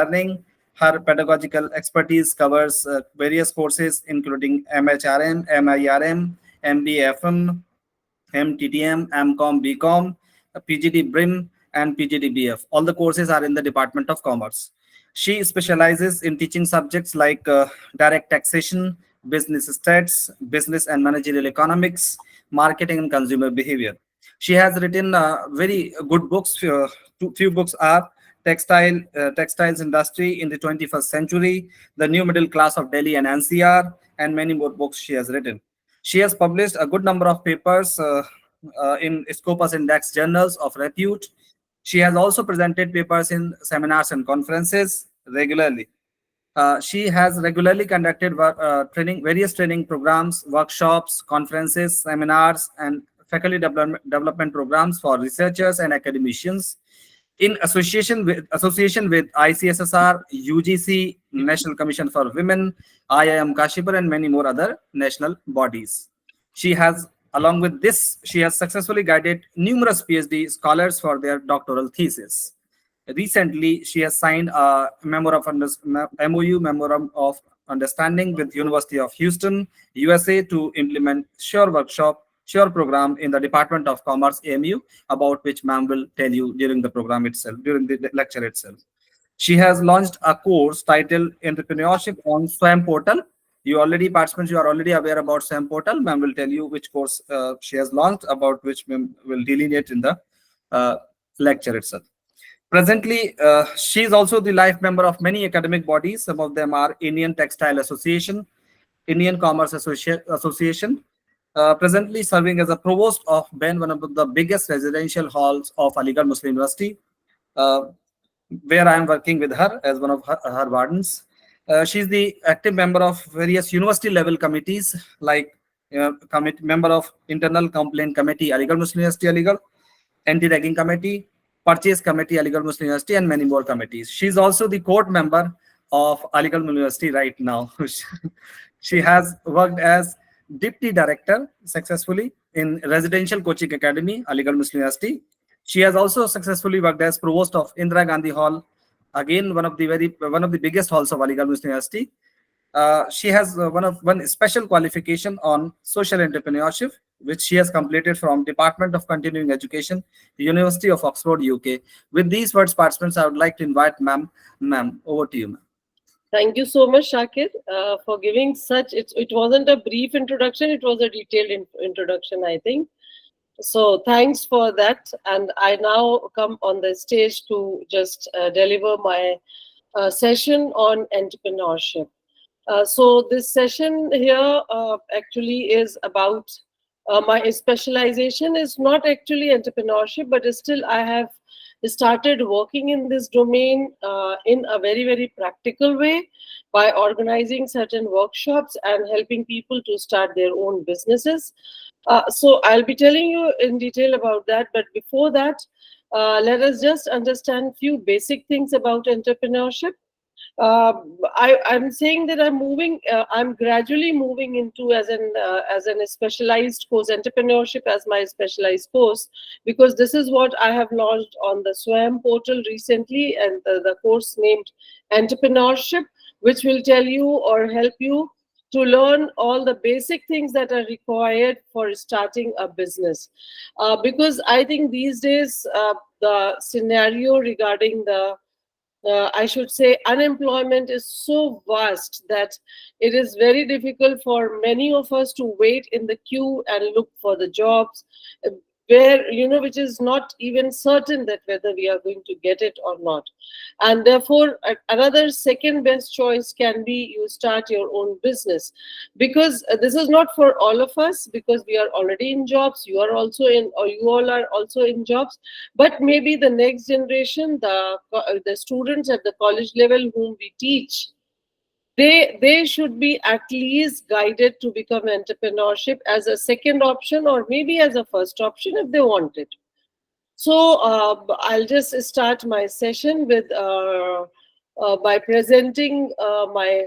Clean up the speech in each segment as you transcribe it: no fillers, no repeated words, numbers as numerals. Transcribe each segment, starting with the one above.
learning. Her pedagogical expertise covers various courses including MHRM, MIRM, MBFM, MTTM, MCOM, BCom, PGD BRIM, and PGD BF. All the courses are in the Department of Commerce. She specializes in teaching subjects like direct taxation, business stats, business and managerial economics, marketing and consumer behavior. She has written very good books. Few books are Textiles Industry in the 21st Century, The New Middle Class of Delhi and NCR, and many more books she has written. She has published a good number of papers in Scopus Index journals of repute. She has also presented papers in seminars and conferences regularly. She has regularly conducted various training programs, workshops, conferences, seminars, and faculty development programs for researchers and academicians in association with ICSSR, UGC, National Commission for Women, IIM Kashipur, and many more other national bodies. She has, along with this, she has successfully guided numerous PhD scholars for their doctoral thesis. Recently, she has signed a MOU, Memorandum of Understanding, with University of Houston, USA, to implement Sure program in the Department of Commerce, AMU, about which ma'am will tell you during the program itself, during the lecture itself. She has launched a course titled Entrepreneurship on SWAM Portal. Participants, you are already aware about SWAM Portal. Ma'am will tell you which course she has launched, about which ma'am will delineate in the lecture itself. Presently, she is also the life member of many academic bodies. Some of them are Indian Textile Association, Indian Commerce Association, presently serving as a provost of BEN, one of the biggest residential halls of Aligarh Muslim University, uh, where I am working with her as one of her wardens. She is the active member of various university level committees, like member of Internal Complaint Committee, Aligarh Muslim University, Aligarh, Anti-Ragging Committee, Purchase Committee, Aligarh Muslim University, and many more committees. She is also the court member of Aligarh University right now. She has worked as Deputy Director successfully in Residential Coaching Academy, Aligarh Muslim University. She has also successfully worked as Provost of Indira Gandhi Hall, again one of the biggest halls of Aligarh Muslim University. She has one special qualification on social entrepreneurship, which she has completed from Department of Continuing Education, University of Oxford, UK. With these words, participants, I would like to invite ma'am. Ma'am, over to you, ma'am. Thank you so much, Shakir, for giving such. It wasn't a brief introduction; it was a detailed introduction, I think. So thanks for that. And I now come on the stage to just deliver my session on entrepreneurship. So this session here actually is about my specialization is not actually entrepreneurship, but still I have started working in this domain in a very, very practical way by organizing certain workshops and helping people to start their own businesses. So I'll be telling you in detail about that. But before that, let us just understand few basic things about entrepreneurship. I'm saying that I'm gradually moving into as an specialized course, entrepreneurship as my specialized course, because this is what I have launched on the SWAM portal recently, and the course named Entrepreneurship, which will tell you or help you to learn all the basic things that are required for starting a business. Because I think these days the scenario regarding the I should say unemployment is so vast that it is very difficult for many of us to wait in the queue and look for the jobs where, which is not even certain that whether we are going to get it or not. And therefore, another second best choice can be you start your own business, because this is not for all of us, because we are already in jobs, you are also in, or you all are also in jobs, but maybe the next generation, the students at the college level whom we teach, they should be at least guided to become entrepreneurship as a second option, or maybe as a first option if they want it. So I'll just start my session with by presenting my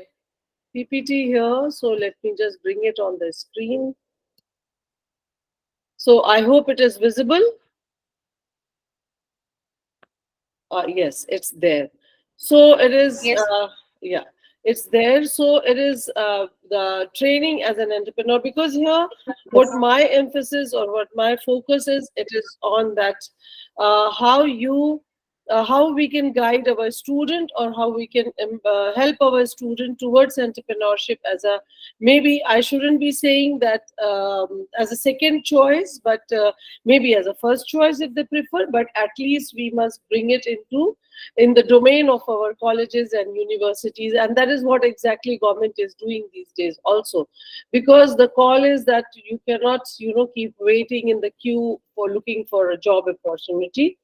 PPT here. So let me just bring it on the screen. So I hope it is visible. Yes, it's there. So it is, Yes. yeah, it's there. So it is the training as an entrepreneur, because here, what my emphasis or what my focus is, it is on that how you, how we can guide our student, or how we can help our student towards entrepreneurship as a, maybe I shouldn't be saying that as a second choice, but maybe as a first choice if they prefer, but at least we must bring it into in the domain of our colleges and universities, and that is what exactly government is doing these days also, because the call is that you cannot, keep waiting in the queue for looking for a job opportunity.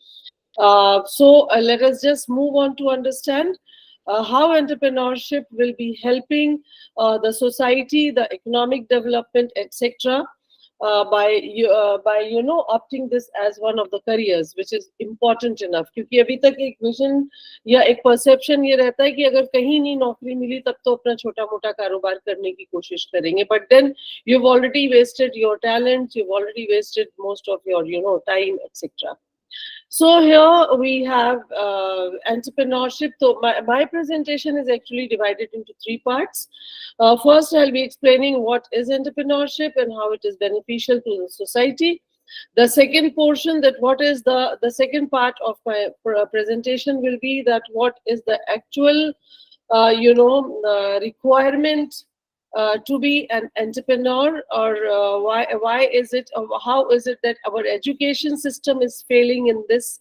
So let us just move on to understand how entrepreneurship will be helping the society, the economic development, etc. By opting this as one of the careers, which is important enough. क्योंकि अभी तक एक vision या एक perception ये रहता है कि अगर कहीं नहीं नौकरी मिली तब तो अपना छोटा मोटा कारोबार करने की कोशिश करेंगे. But then you've already wasted your talent, you've already wasted most of your time, etc. So here we have entrepreneurship. So my presentation is actually divided into three parts. First, I'll be explaining what is entrepreneurship and how it is beneficial to the society. The second portion, that what is the second part of my presentation will be that what is the actual, requirement to be an entrepreneur, or why is it, or how is it that our education system is failing in this,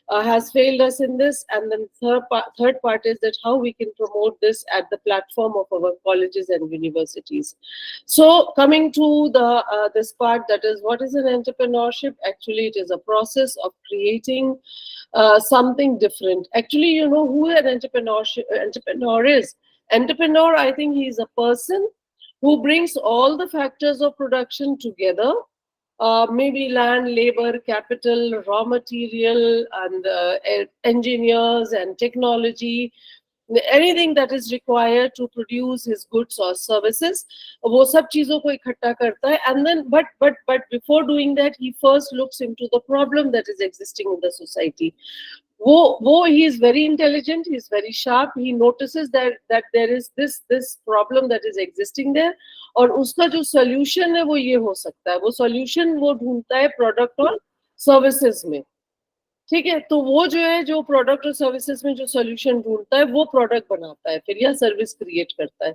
has failed us in this. And then third part is that how we can promote this at the platform of our colleges and universities. So coming to the this part, that is what is an entrepreneurship. Actually, it is a process of creating something different. Actually, you know who an entrepreneur is. Entrepreneur, I think he is a person who brings all the factors of production together, maybe land, labor, capital, raw material, and engineers and technology, anything that is required to produce his goods or services. वो सब चीजों को इकट्ठा करता है, and then but before doing that, he first looks into the problem that is existing in the society. He is very intelligent, he is very sharp, he notices that there is this problem that is existing there, और उसका जो solution है वो ये हो सकता है. वो solution वो ढूंढता है product और services में. ठीक है, तो वो जो है, जो प्रोडक्ट और सर्विसेज में जो सोल्यूशन ढूंढता है वो प्रोडक्ट बनाता है फिर, या सर्विस क्रिएट करता है.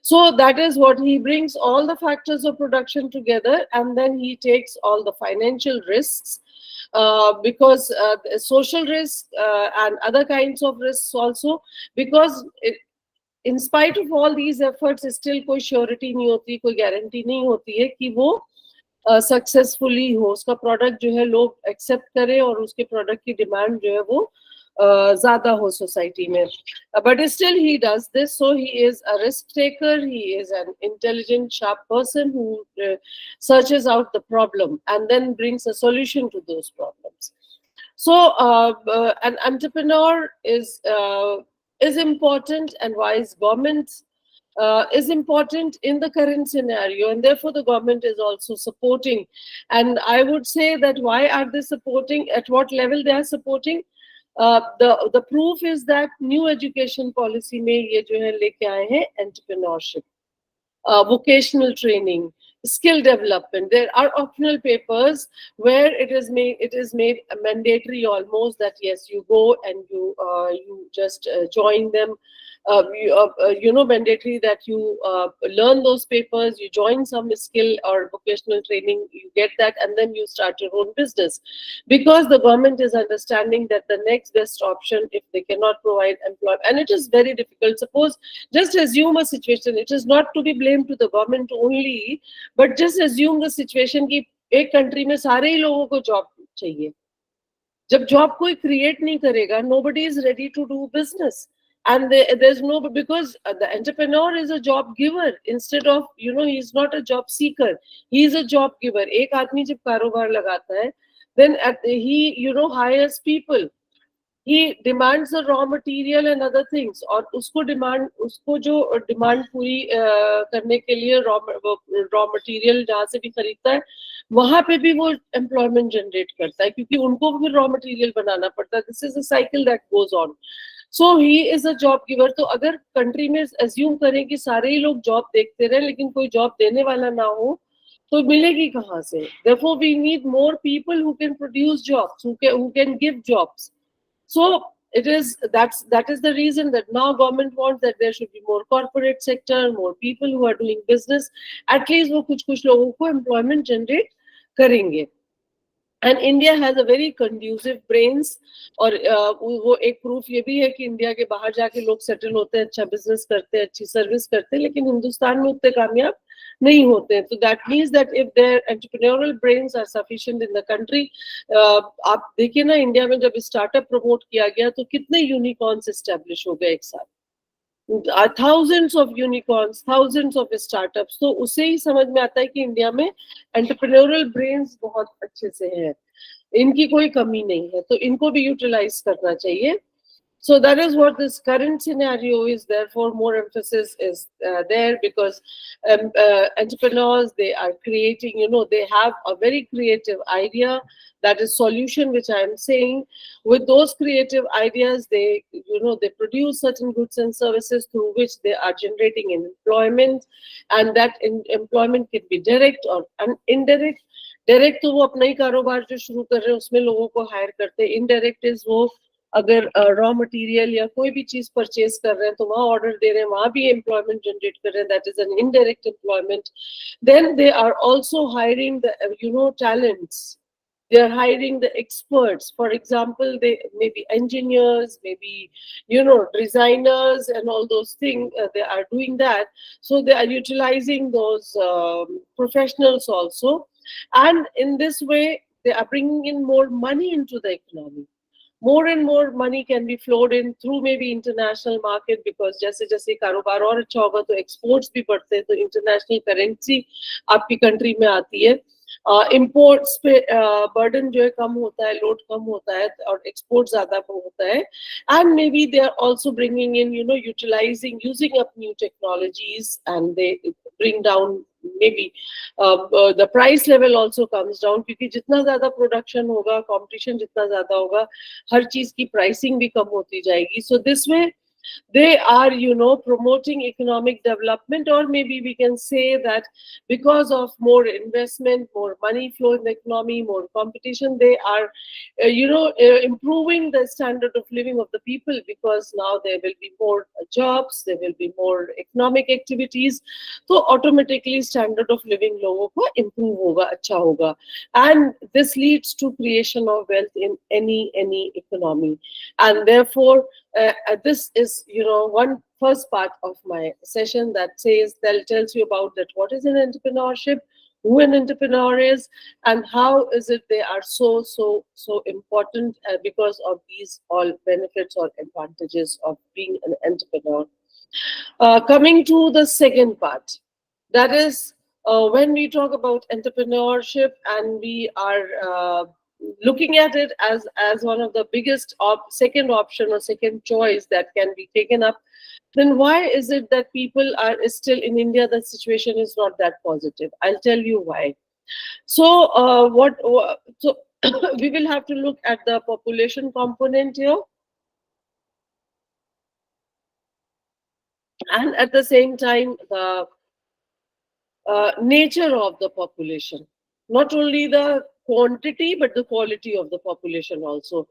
So that is what he brings all the factors of production together, and then he takes all the financial risks, because social risk and other kinds of risks also, because in spite of all these efforts still कोई surety नहीं होती, कोई guarantee नहीं होती है कि वो successfully हो, उसका प्रोडक्ट जो है लोग एक्सेप्ट करें और उसके प्रोडक्ट की डिमांड जो है वो ज्यादा हो सोसाइटी में. But still he does this. So he is a risk taker, he is an intelligent sharp person who searches out the problem and then brings a solution to those problems. So an entrepreneur is important, and why is government is important in the current scenario, and therefore the government is also supporting. And I would say that why are they supporting, at what level they are supporting. The proof is that new education policy में ये जो है लेके आए हैं entrepreneurship, vocational training, skill development. There are optional papers where it is made mandatory almost, that yes, you go and you just join them. Mandatory that you learn those papers, you join some skill or vocational training, you get that, and then you start your own business, because the government is understanding that the next best option, if they cannot provide employment, and it is very difficult. Suppose, just assume a situation, it is not to be blamed to the government only, but just assume the situation कि एक country में सारे ही लोगों को job चाहिए. जब job कोई create नहीं करेगा, nobody is ready to do business. And there's no, because the entrepreneur is a job giver instead of, he is not a job seeker, he is a job giver. एक आदमी जब कारोबार लगाता है, then he hires people, he demands the raw material and other things, और उसको जो demand पूरी करने के लिए raw material जहाँ से भी खरीदता है, वहां पे भी वो employment generate करता है, क्योंकि उनको भी raw material बनाना पड़ता है. This is a cycle that goes on. So he is a job giver. तो अगर country में assume करें कि सारे ही लोग job देखते रहे लेकिन कोई job देने वाला ना हो, तो मिलेगी कहाँ से? Therefore we need more people who can produce jobs, who can give jobs. So that is the reason that now government wants that there should be more corporate sector, more people who are doing business. At least वो कुछ लोगों को employment generate करेंगे. And India has a very conducive brains. और वो एक proof ये भी है कि इंडिया के बाहर जाके लोग settle होते हैं, अच्छा business करते हैं, अच्छी service करते हैं, लेकिन हिंदुस्तान में उतने कामयाब नहीं होते हैं. So that means that if their entrepreneurial brains are sufficient in the country, आप देखिए ना इंडिया में जब startup promote किया गया तो कितने unicorns establish हो गए एक साथ. Thousands of unicorns, thousands of startups. तो उससे ही समझ में आता है कि इंडिया में entrepreneurial brains बहुत अच्छे से हैं, इनकी कोई कमी नहीं है, तो इनको भी यूटिलाइज करना चाहिए. So that is what this current scenario is. Therefore, more emphasis is there because entrepreneurs, they are creating, they have a very creative idea. That is solution, which I am saying. With those creative ideas, they produce certain goods and services through which they are generating employment, and that employment can be direct or indirect. Direct तो वो अपना ही कारोबार जो शुरू कर रहे हैं उसमें लोगों को हायर करते हैं. इनडायरेक्ट इज वो अगर रॉ मटेरियल या कोई भी चीज परचेज कर रहे हैं तो वहां ऑर्डर दे रहे हैं, वहां भी एम्प्लॉयमेंट जनरेट कर रहे हैं. That is an indirect employment. Then they are also hiring the talents. They are hiring the experts. For example, they may be engineers, maybe designers and all those things. They are doing that, so they are utilizing those professionals also, and in this way they are bringing in more money into the economy. More and more money can be flowed in through maybe international market, because जैसे जैसे कारोबार और अच्छा होगा तो exports भी बढ़ते हैं, तो international currency आपकी country में आती है. Imports पे burden जो है कम होता है, load कम होता है, और export ज़्यादा होता है. And maybe they are also bringing in, using up new technologies, and they bring down maybe the price level also comes down, क्योंकि जितना ज़्यादा production होगा, competition जितना ज़्यादा होगा, हर चीज की pricing भी कम होती जाएगी. So this way they are promoting economic development, or maybe we can say that because of more investment, more money flow in the economy, more competition, they are improving the standard of living of the people, because now there will be more jobs, there will be more economic activities, so automatically standard of living लोगों को improve होगा, अच्छा होगा. And this leads to creation of wealth in any economy. And therefore this is one first part of my session that tells you about that what is an entrepreneurship, who an entrepreneur is, and how is it they are so important because of these all benefits or advantages of being an entrepreneur. Coming to the second part, that is when we talk about entrepreneurship and we are looking at it as one of the biggest second option or second choice that can be taken up, then why is it that people are still in India, the situation is not that positive? I'll tell you why. So so we will have to look at the population component here, and at the same time the nature of the population, not only the quantity but the quality of the population also.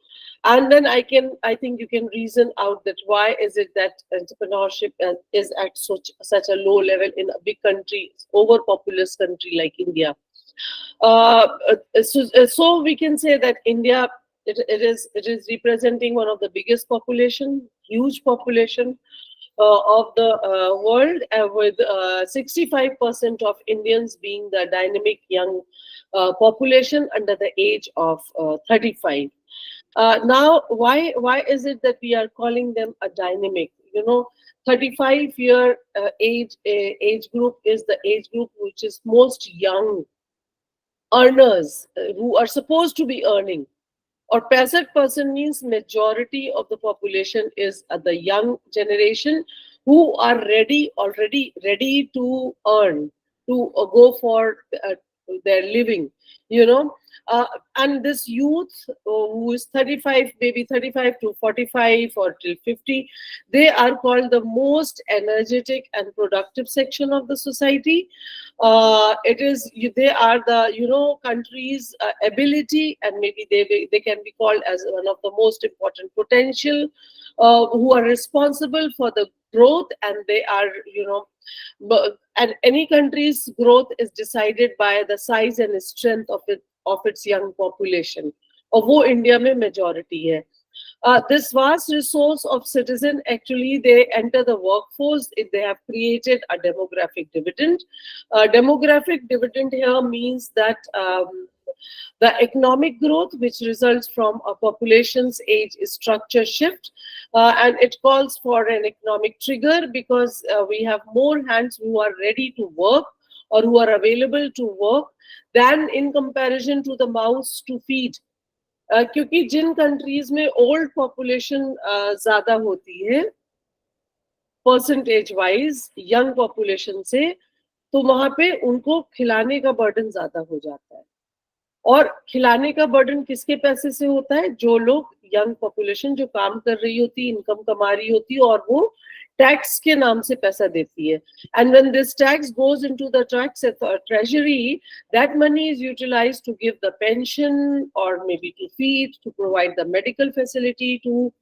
And then I think you can reason out that why is it that entrepreneurship is at such a low level in a big country, overpopulous country like India. So we can say that India, it is representing one of the biggest population, huge population of the world, with 65% of Indians being the dynamic young population under the age of 35. Now, why is it that we are calling them a dynamic? 35-year age group is the age group which is most young earners who are supposed to be earning. Or 65% means majority of the population is the young generation who are already ready to earn, to go for their living. you know. And this youth who is 35, maybe 35 to 45 or till 50, they are called the most energetic and productive section of the society. They are the, you know, country's ability, and maybe they can be called as one of the most important potential, who are responsible for the growth, and they are, you know, and any country's growth is decided by the size and strength of its young population, और वो India में majority है. This vast resource of citizen, actually they enter the workforce if they have created a demographic dividend. Demographic dividend here means that the economic growth which results from a population's age structure shift, and it calls for an economic trigger, because we have more hands who are ready to work or who are available to work than in comparison to the mouths to feed. क्योंकि जिन countries में old population ज्यादा होती है percentage wise young population से, तो वहां पे उनको खिलाने का बर्डन ज्यादा हो जाता है. और खिलाने का बर्डन किसके पैसे से होता है? जो लोग, यंग पॉपुलेशन जो काम कर रही होती, इनकम कमा रही होती, और वो टैक्स के नाम से पैसा देती है. And when this tax goes into the tax treasury, that money is utilised to give the pension, और maybe to feed, to provide the medical facility to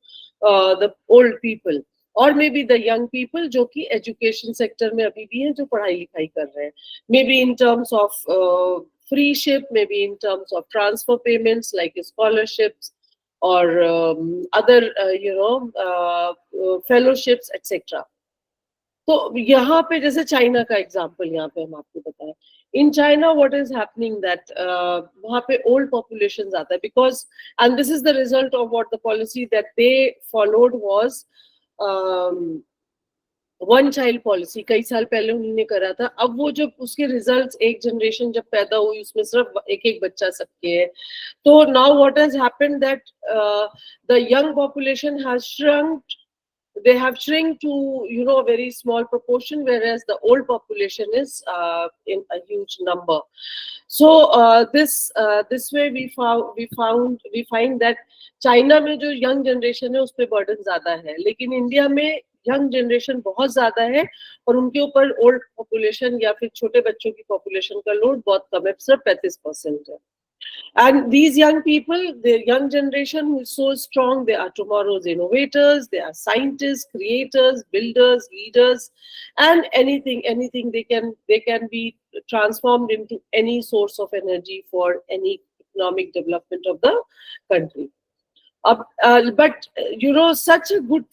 the old people, और maybe the young people जो कि education sector में अभी भी हैं, जो पढ़ाई लिखाई कर रहे हैं, may be in terms of free ship, maybe in terms of transfer payments like scholarships or other fellowships etc. तो यहाँ पे जैसे चाइना का एग्जांपल यहाँ पे हम आपको बताएं. In China, what is happening that वहाँ पे old populations आता है, because, and this is the result of what the policy that they followed was one child policy. कई साल पहले उन्होंने करा था. अब वो जब उसके रिजल्ट्स, एक जनरेशन जब पैदा हुई उसमें सिर्फ एक एक बच्चा सबके है, तो now what has happened that the young population has shrunk, they have shrunk to, you know, a very small proportion, whereas the old population is in a huge number. So this way we find that China में जो young generation है उस पे burden ज्यादा है, लेकिन India में young generation बहुत ज्यादा है और उनके ऊपर ओल्ड पॉपुलेशन या फिर छोटे बच्चों की पॉपुलेशन का लोड बहुत कम है, सिर्फ 35% है. And these young people, the young generation who is so strong, they are tomorrow's innovators, they are scientists, creators, builders, leaders, and anything they can be transformed into any source of energy for any economic development of the country. But you know, such a good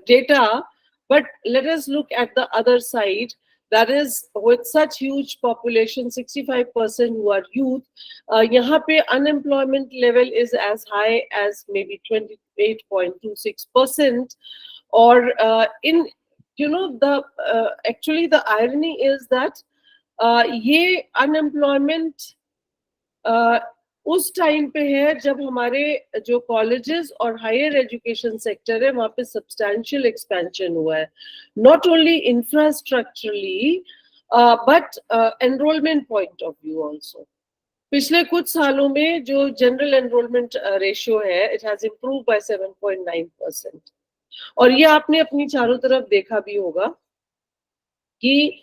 data, but let us look at the other side. That is, with such huge population, 65% who are youth, यहाँ पे unemployment level is as high as maybe 28.26%. Or in, you know, the actually the irony is that ये unemployment उस time पे है जब हमारे जो colleges और हायर एजुकेशन सेक्टर है वहां पे सब्सटैंशियल एक्सपेंशन हुआ है, not only infrastructurally but enrolment point of view also. पिछले कुछ सालों में जो जनरल एनरोलमेंट रेशियो है, इट हैज इम्प्रूव बाय 7.9%. और ये आपने अपनी चारों तरफ देखा भी होगा कि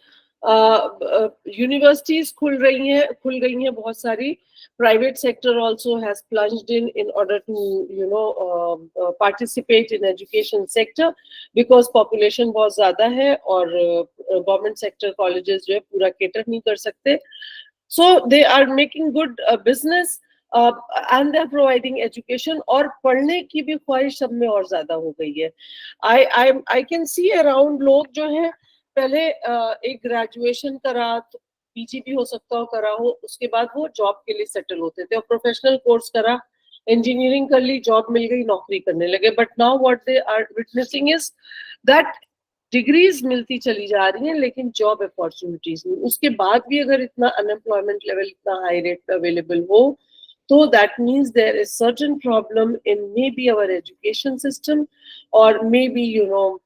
यूनिवर्सिटीज खुल गई हैं बहुत सारी. Private sector also has plunged in order to, you know, participate in education sector, because population बहुत ज़्यादा है और government sector colleges जो है पूरा cater नहीं कर सकते. So they are making good business and they are providing education. और पढ़ने की भी ख्वाहिश सब में और ज़्यादा हो गई है. I can see around लोग जो हैं पहले एक ग्रेजुएशन करा, तो पीजी भी हो सकता हो करा हो, उसके बाद वो जॉब के लिए सेटल होते थे, और प्रोफेशनल कोर्स करा, इंजीनियरिंग कर ली, जॉब मिल गई, नौकरी करने लगे. But now what they are witnessing is that degrees मिलती चली जा रही हैं लेकिन जॉब अपॉर्चुनिटीज नहीं. उसके बाद भी अगर इतना अनएम्प्लॉयमेंट लेवल इतना हाई रेट पे अवेलेबल हो, तो that means there is certain problem in maybe our education system, और maybe, you know,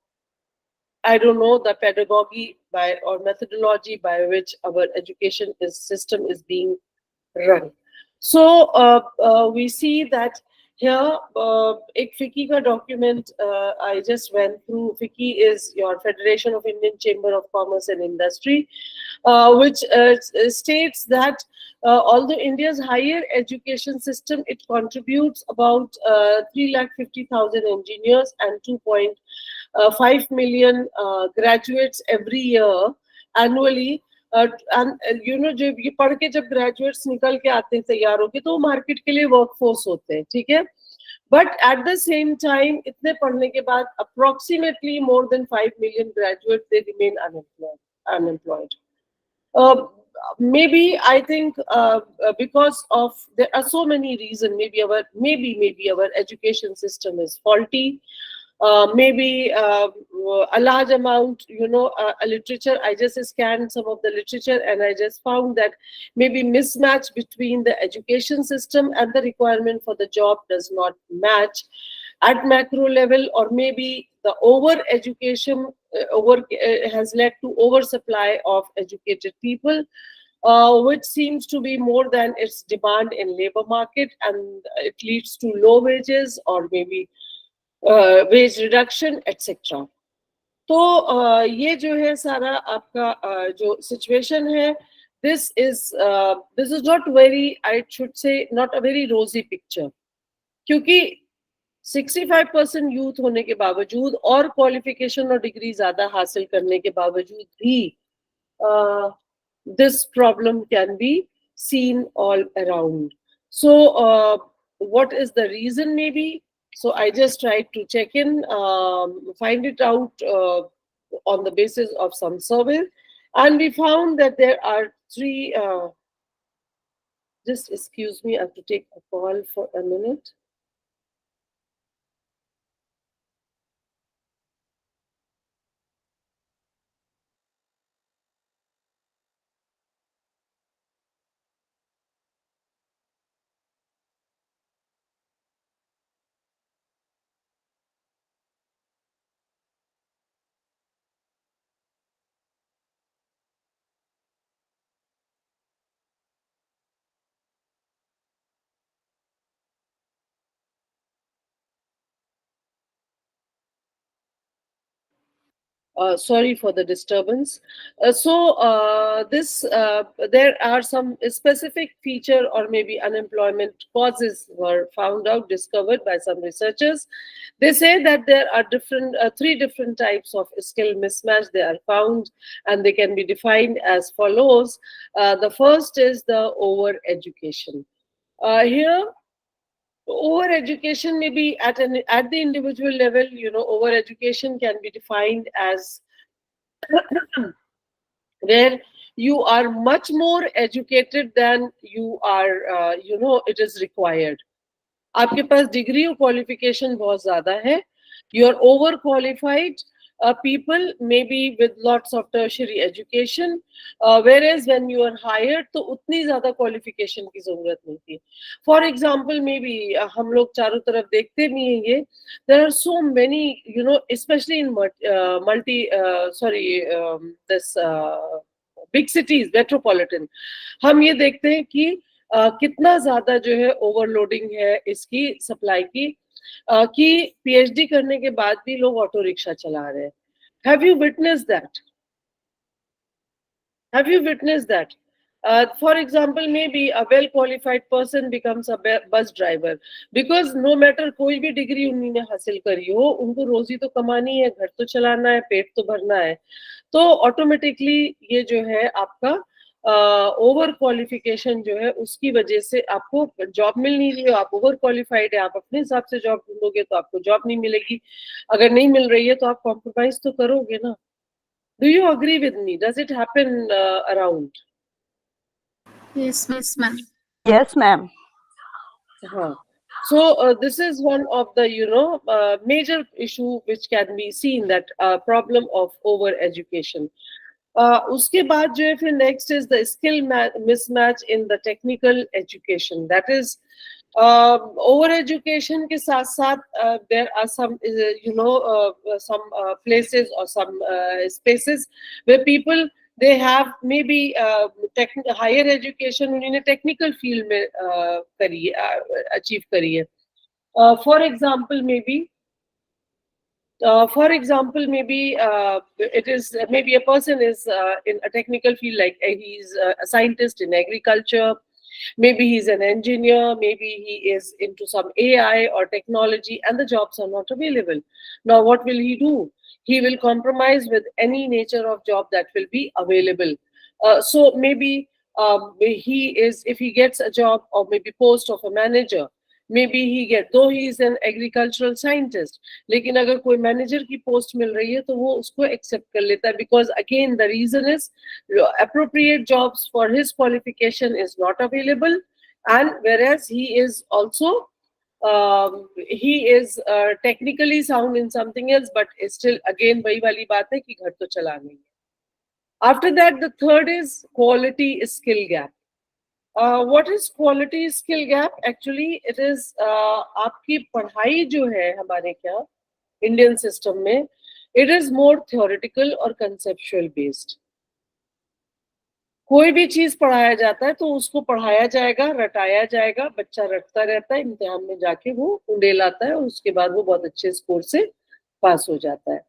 I don't know the pedagogy by or methodology by which our education system is being run. So we see that here एक FICCI का document I just went through. FICCI is your Federation of Indian Chamber of Commerce and Industry, which states that although India's higher education system, it contributes about 350,000 engineers and 2.5 million graduates every year annually. You know जब ये पढ़ के जब graduates निकल के आते हैं तैयार होके तो वो मार्केट के लिए वर्कफोर्स होते हैं, ठीक है. But at the same time इतने पढ़ने के बाद approximately more than 5 million graduate they remain unemployed. Maybe I think because of there are so many reasons. Maybe our education system is faulty. Maybe a large amount, literature. I just scanned some of the literature and I just found that maybe mismatch between the education system and the requirement for the job does not match at macro level, or maybe the over education has led to oversupply of educated people, which seems to be more than its demand in labor market, and it leads to low wages or maybe wage reduction, etc. तो ये जो है सारा आपका जो situation है, this is not very, I should say, not a very rosy picture. क्योंकि 65% youth होने के बावजूद और क्वालिफिकेशन और डिग्री ज्यादा हासिल करने के बावजूद भी this problem can be seen all around. So what is the reason? Maybe so I just tried to check in, find it out on the basis of some survey, and we found that there are three just excuse me, I have to take a call for a minute. Sorry for the disturbance. There are some specific feature or maybe unemployment causes were discovered by some researchers. They say that there are three different types of skill mismatch they are found, and they can be defined as follows. The first is the over education. Here, over education may be at the individual level. Over education can be defined as where you are much more educated than you are, it is required. आपके पास degree और qualification बहुत ज्यादा है. You are overqualified people, maybe with lots of tertiary education, whereas when you are hired तो उतनी ज्यादा qualification की जरूरत नहीं थी. For example, maybe हम लोग चारों तरफ देखते भी हैं ये, there are so many, especially in this big cities, metropolitan, हम ये देखते हैं कि कितना ज्यादा जो है ओवरलोडिंग है इसकी सप्लाई की, कि पीएचडी करने के बाद भी लोग ऑटो रिक्शा चला रहे हैं. Have you witnessed that? Have you witnessed that? For example, maybe a well-qualified person becomes a bus driver because no matter कोई भी डिग्री उन्होंने हासिल करी हो, उनको रोजी तो कमानी है, घर तो चलाना है, पेट तो भरना है, तो ऑटोमेटिकली ये जो है आपका ओवर क्वालिफिकेशन जो है उसकी वजह से आपको जॉब मिल नहीं रही है. आप ओवर क्वालिफाइड है, आप अपने हिसाब से जॉब ढूंढोगे तो आपको जॉब नहीं मिलेगी. अगर नहीं मिल रही है तो आप कॉम्प्रोमाइज तो करोगे ना. Do you agree with me? Does it happen around? Yes, ma'am. Yes, ma'am. So this is one of the major issue which can be seen, that problem of over education. उसके बाद जो है फिर next is the skill mismatch in the technical education. That is over education के साथ साथ there are some some places or some spaces where people they have maybe higher education उन्होंने technical field में करी है, achieve करी है. For example maybe it is maybe a person is in a technical field, like he's a scientist in agriculture, maybe he's an engineer, maybe he is into some AI or technology, and the jobs are not available. Now what will he do? He will compromise with any nature of job that will be available. So maybe if he gets a job or maybe post of a manager, maybe though he is an agricultural scientist, लेकिन अगर कोई manager की post मिल रही है तो वो उसको accept कर लेता है, because again the reason is appropriate jobs for his qualification is not available, and whereas he is also technically sound in something else, but still again वही वाली बात है कि घर तो चलाना ही है. After that, the third is quality skill gap. What is quality skill gap? Actually, it is आपकी पढ़ाई जो है हमारे क्या Indian system में, it is more theoretical और conceptual based. कोई भी चीज पढ़ाया जाता है तो उसको पढ़ाया जाएगा, रटाया जाएगा, बच्चा रटता रहता है, इम्तिहान में जाके वो उंडेल आता है और उसके बाद वो बहुत अच्छे स्कोर से पास हो जाता है.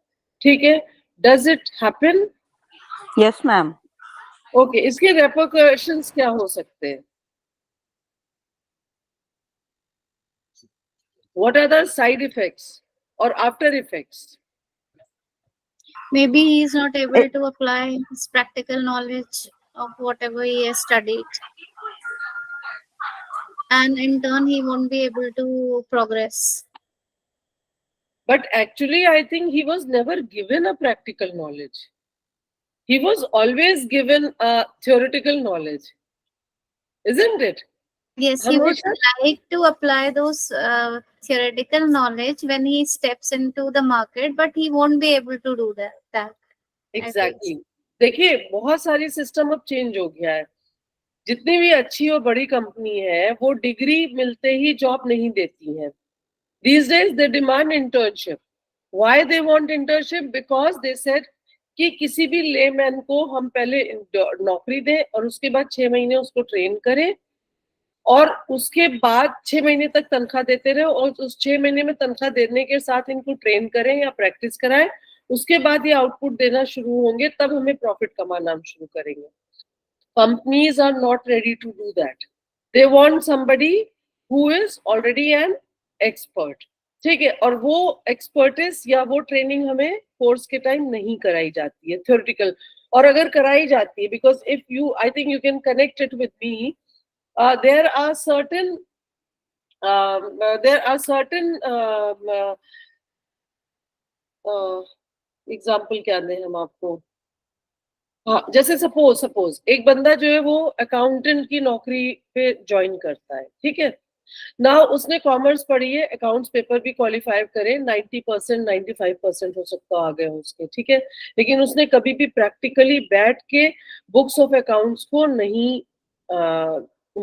ठीक है? Does it happen? Yes, ma'am. Okay, इसके repercussions क्या हो सकते हैं? What are the side effects or after effects? Maybe he is not able to apply his practical knowledge of whatever he has studied. And in turn, he won't be able to progress. But actually, I think he was never given a practical knowledge. He was always given a theoretical knowledge. Isn't it? Yes, he would like to apply those theoretical knowledge when he steps into the market, but he won't be able to do that. Exactly. देखिए, बहुत सारी system अब change हो गया है. जितनी भी अच्छी और बड़ी कंपनी है वो डिग्री मिलते ही जॉब नहीं देती है. These days they demand internship. Why they want internship? Because they said कि किसी भी लेमैन को हम पहले नौकरी दें और उसके बाद 6 महीने उसको ट्रेन करें और उसके बाद 6 महीने तक तनख्वाह देते रहे और उस 6 महीने में तनख्वाह देने के साथ इनको ट्रेन करें या प्रैक्टिस कराएं. उसके बाद ये आउटपुट देना शुरू होंगे, तब हमें प्रॉफिट कमाना हम शुरू करेंगे. Companies are not ready to do that. They want somebody who is already an expert. ठीक है? और वो एक्सपर्टिस या वो ट्रेनिंग हमें कोर्स के टाइम नहीं कराई जाती है, थ्योरेटिकल. और अगर कराई जाती है, because if you, I think you can connect it with me, there are certain example क्या दें हम आपको. हाँ, जैसे सपोज एक बंदा जो है वो अकाउंटेंट की नौकरी पे ज्वाइन करता है. ठीक है ना, उसने कॉमर्स पढ़ी है, अकाउंट्स पेपर भी क्वालिफाई करे, 90% 95% हो सकता आ गए उसके. ठीक है, लेकिन उसने कभी भी प्रैक्टिकली बैठ के बुक्स ऑफ अकाउंट्स को नहीं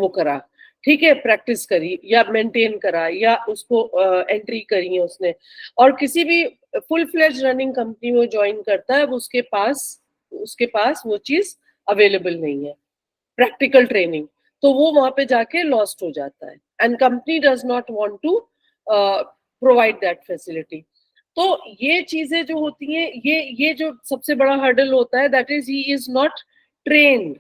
वो करा. ठीक है, प्रैक्टिस करी या मेंटेन करा या उसको एंट्री करी है उसने. और किसी भी फुल फ्लेज रनिंग कंपनी में ज्वाइन करता है, उसके पास वो चीज अवेलेबल नहीं है, प्रैक्टिकल ट्रेनिंग. तो वो वहां पे जाके लॉस्ट हो जाता है, and company does not want to provide that facility. तो ये चीजें जो होती हैं, ये जो सबसे बड़ा हर्डल होता है, that is he is not trained,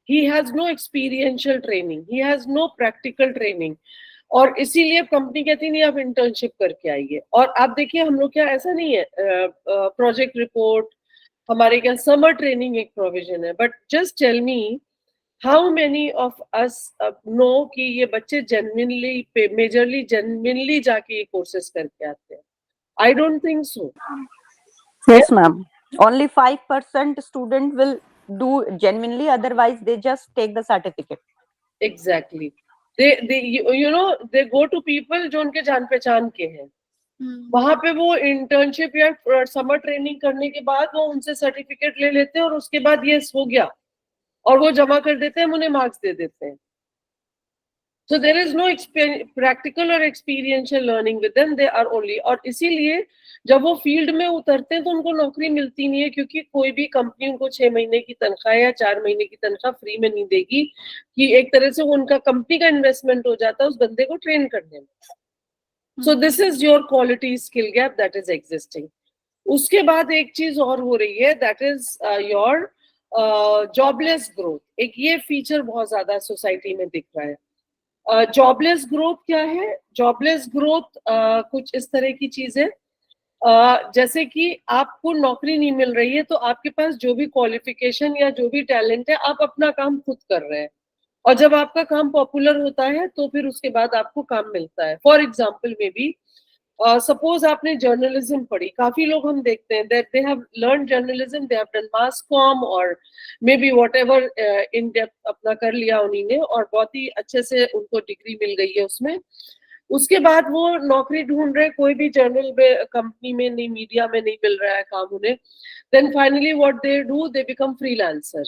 he has no experiential training, he has no practical training. और इसीलिए कंपनी कहती नहीं आप इंटर्नशिप करके आइए. और आप देखिए हम लोग क्या, ऐसा नहीं है प्रोजेक्ट रिपोर्ट हमारे क्या समर ट्रेनिंग एक प्रोविजन है. But just tell me how many of us know कि ये बच्चे मेजरली जेन्युइनली जाके ये कोर्सेज करके आते हैं. I don't think so. Yes, ma'am. Only 5% student will do genuinely, otherwise they just take the certificate. Exactly. They go to people जो उनके जान पहचान के हैं. वहां पे वो इंटर्नशिप या समर ट्रेनिंग करने के बाद वो उनसे सर्टिफिकेट ले लेते हैं और उसके बाद ये हो गया और वो जमा कर देते हैं, उन्हें मार्क्स दे देते हैं. So there is no practical or experiential learning with them. They are only, और इसीलिए जब वो फील्ड में उतरते हैं तो उनको नौकरी मिलती नहीं है, क्योंकि कोई भी कंपनी उनको 6 महीने की तनख्वाह या 4 महीने की तनख्वाह फ्री में नहीं देगी, कि एक तरह से उनका कंपनी का इन्वेस्टमेंट हो जाता है उस बंदे को ट्रेन करने में. So this is your quality skill gap that is existing. उसके बाद एक चीज और हो रही है, that is your jobless growth. एक ये फीचर बहुत ज्यादा सोसाइटी में दिख रहा है. जॉबलेस ग्रोथ क्या है? जॉबलेस ग्रोथ कुछ इस तरह की चीज है, जैसे कि आपको नौकरी नहीं मिल रही है तो आपके पास जो भी क्वालिफिकेशन या जो भी टैलेंट है आप अपना काम खुद कर रहे हैं, और जब आपका काम पॉपुलर होता है तो फिर उसके बाद आपको काम मिलता है. For example maybe suppose आपने जर्नलिज्म पढ़ी, काफी लोग हम देखते हैं that they have learn journalism, they have done mass comm और maybe whatever in depth अपना कर लिया उन्हीं ने, और बहुत ही अच्छे से उनको डिग्री मिल गई है उसमें. उसके बाद वो नौकरी ढूंढ रहे, कोई भी जर्नल कंपनी में नहीं, मीडिया में नहीं मिल रहा है काम उन्हें. Then finally what they do, they become freelancer.